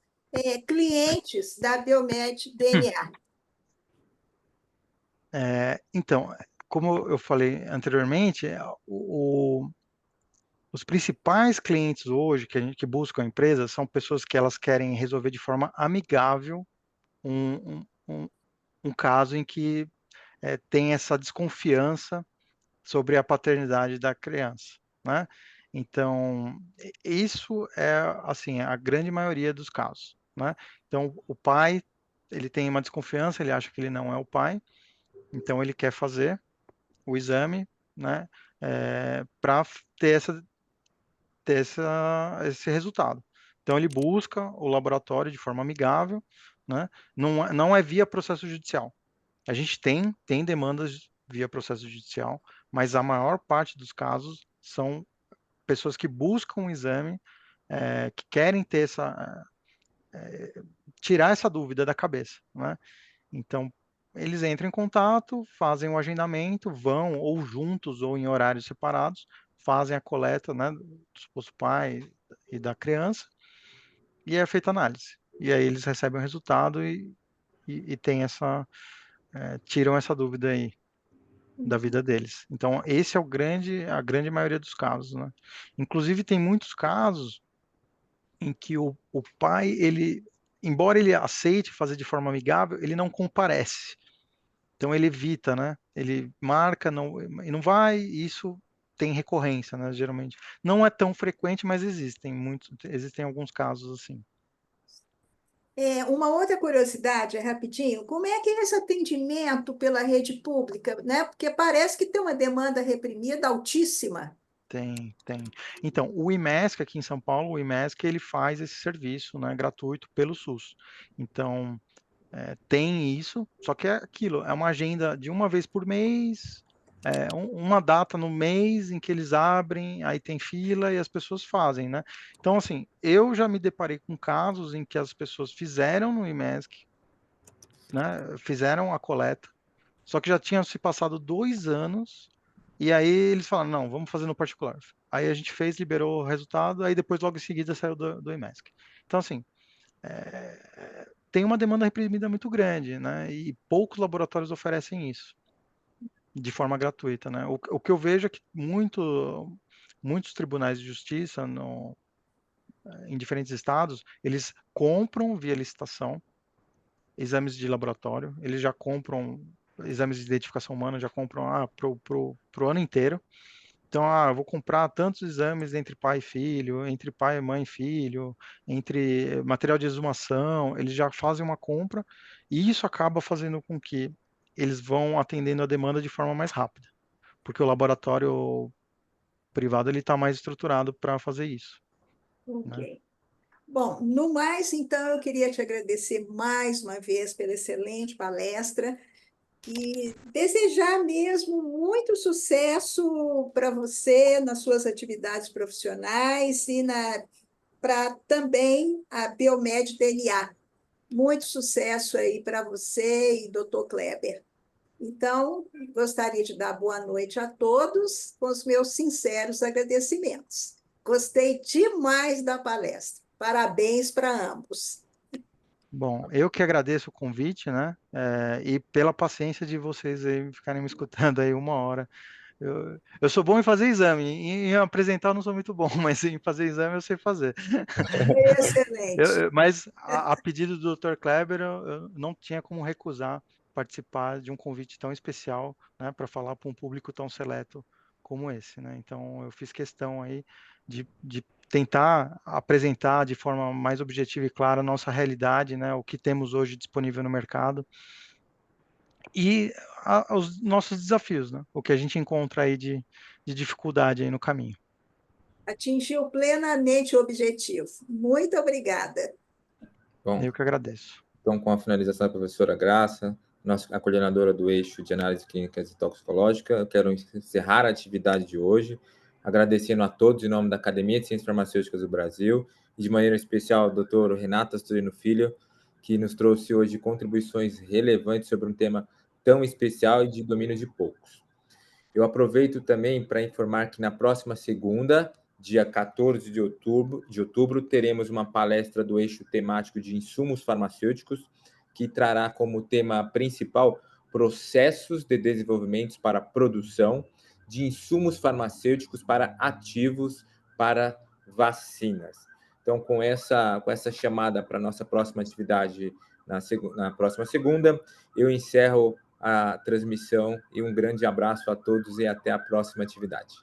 clientes da Biomed DNA? Então, como eu falei anteriormente, os principais clientes hoje que buscam a empresa são pessoas que elas querem resolver de forma amigável um, um caso em que tem essa desconfiança sobre a paternidade da criança, né? Então, isso é, assim, a grande maioria dos casos, né? Então, o pai, ele tem uma desconfiança, ele acha que ele não é o pai, então ele quer fazer o exame, né? Para ter esse resultado. Então, ele busca o laboratório de forma amigável, né? Não é via processo judicial. A gente tem demandas via processo judicial, mas a maior parte dos casos são pessoas que buscam um exame, que querem ter tirar essa dúvida da cabeça, né? Então, eles entram em contato, fazem um agendamento, vão ou juntos ou em horários separados, fazem a coleta, né, do suposto pai e da criança, e é feita a análise. E aí eles recebem o resultado e tem tiram essa dúvida aí da vida deles. Então, esse é a grande maioria dos casos, né? Inclusive, tem muitos casos em que o pai, embora ele aceite fazer de forma amigável, ele não comparece. Então, ele evita, né? Ele marca e não vai, e isso tem recorrência, né? Geralmente. Não é tão frequente, mas existem alguns casos assim. Uma outra curiosidade, rapidinho, como é que é esse atendimento pela rede pública, né? Porque parece que tem uma demanda reprimida altíssima. Tem. Então, o IMESC aqui em São Paulo, o IMESC, ele faz esse serviço, né, gratuito pelo SUS. Então, tem isso, só que é aquilo, é uma agenda de uma vez por mês, uma data no mês em que eles abrem, aí tem fila e as pessoas fazem, né? Então, assim, eu já me deparei com casos em que as pessoas fizeram no IMESC, né, fizeram a coleta, só que já tinham se passado 2 anos, e aí eles falaram, não, vamos fazer no particular. Aí a gente fez, liberou o resultado, aí depois logo em seguida saiu do IMESC. Então, assim, tem uma demanda reprimida muito grande, né? E poucos laboratórios oferecem isso de forma gratuita, né? O que eu vejo é que muitos tribunais de justiça em diferentes estados, eles compram via licitação exames de laboratório, eles já compram exames de identificação humana, já compram pro ano inteiro. Então, eu vou comprar tantos exames entre pai e filho, entre pai, mãe e filho, entre material de exumação, eles já fazem uma compra e isso acaba fazendo com que eles vão atendendo a demanda de forma mais rápida, porque o laboratório privado ele está mais estruturado para fazer isso, né? Ok. Bom, no mais, então, eu queria te agradecer mais uma vez pela excelente palestra e desejar mesmo muito sucesso para você nas suas atividades profissionais e para também a Biomed DNA. Muito sucesso aí para você e doutor Kleber. Então, gostaria de dar boa noite a todos com os meus sinceros agradecimentos. Gostei demais da palestra. Parabéns para ambos. Bom, eu que agradeço o convite, né? E pela paciência de vocês aí ficarem me escutando aí 1 hora. Eu sou bom em fazer exame, em apresentar eu não sou muito bom, mas em fazer exame eu sei fazer. Excelente. Mas a pedido do Dr. Kleber, eu não tinha como recusar participar de um convite tão especial, né, para falar para um público tão seleto como esse, né? Então eu fiz questão aí de tentar apresentar de forma mais objetiva e clara a nossa realidade, né, o que temos hoje disponível no mercado e os nossos desafios, né? O que a gente encontra aí de dificuldade aí no caminho. Atingiu plenamente o objetivo. Muito obrigada. Bom, Eu que agradeço. então, com a finalização da professora Graça, a coordenadora do eixo de análise clínicas e toxicológica, eu quero encerrar a atividade de hoje, agradecendo a todos em nome da Academia de Ciências Farmacêuticas do Brasil, e de maneira especial ao Dr. Renato Astorino Filho, que nos trouxe hoje contribuições relevantes sobre um tema tão especial e de domínio de poucos. Eu aproveito também para informar que na próxima segunda, dia 14 de outubro, teremos uma palestra do eixo temático de insumos farmacêuticos, que trará como tema principal processos de desenvolvimento para produção de insumos farmacêuticos para ativos para vacinas. Então, com essa chamada para a nossa próxima atividade na próxima segunda, eu encerro a transmissão e um grande abraço a todos e até a próxima atividade.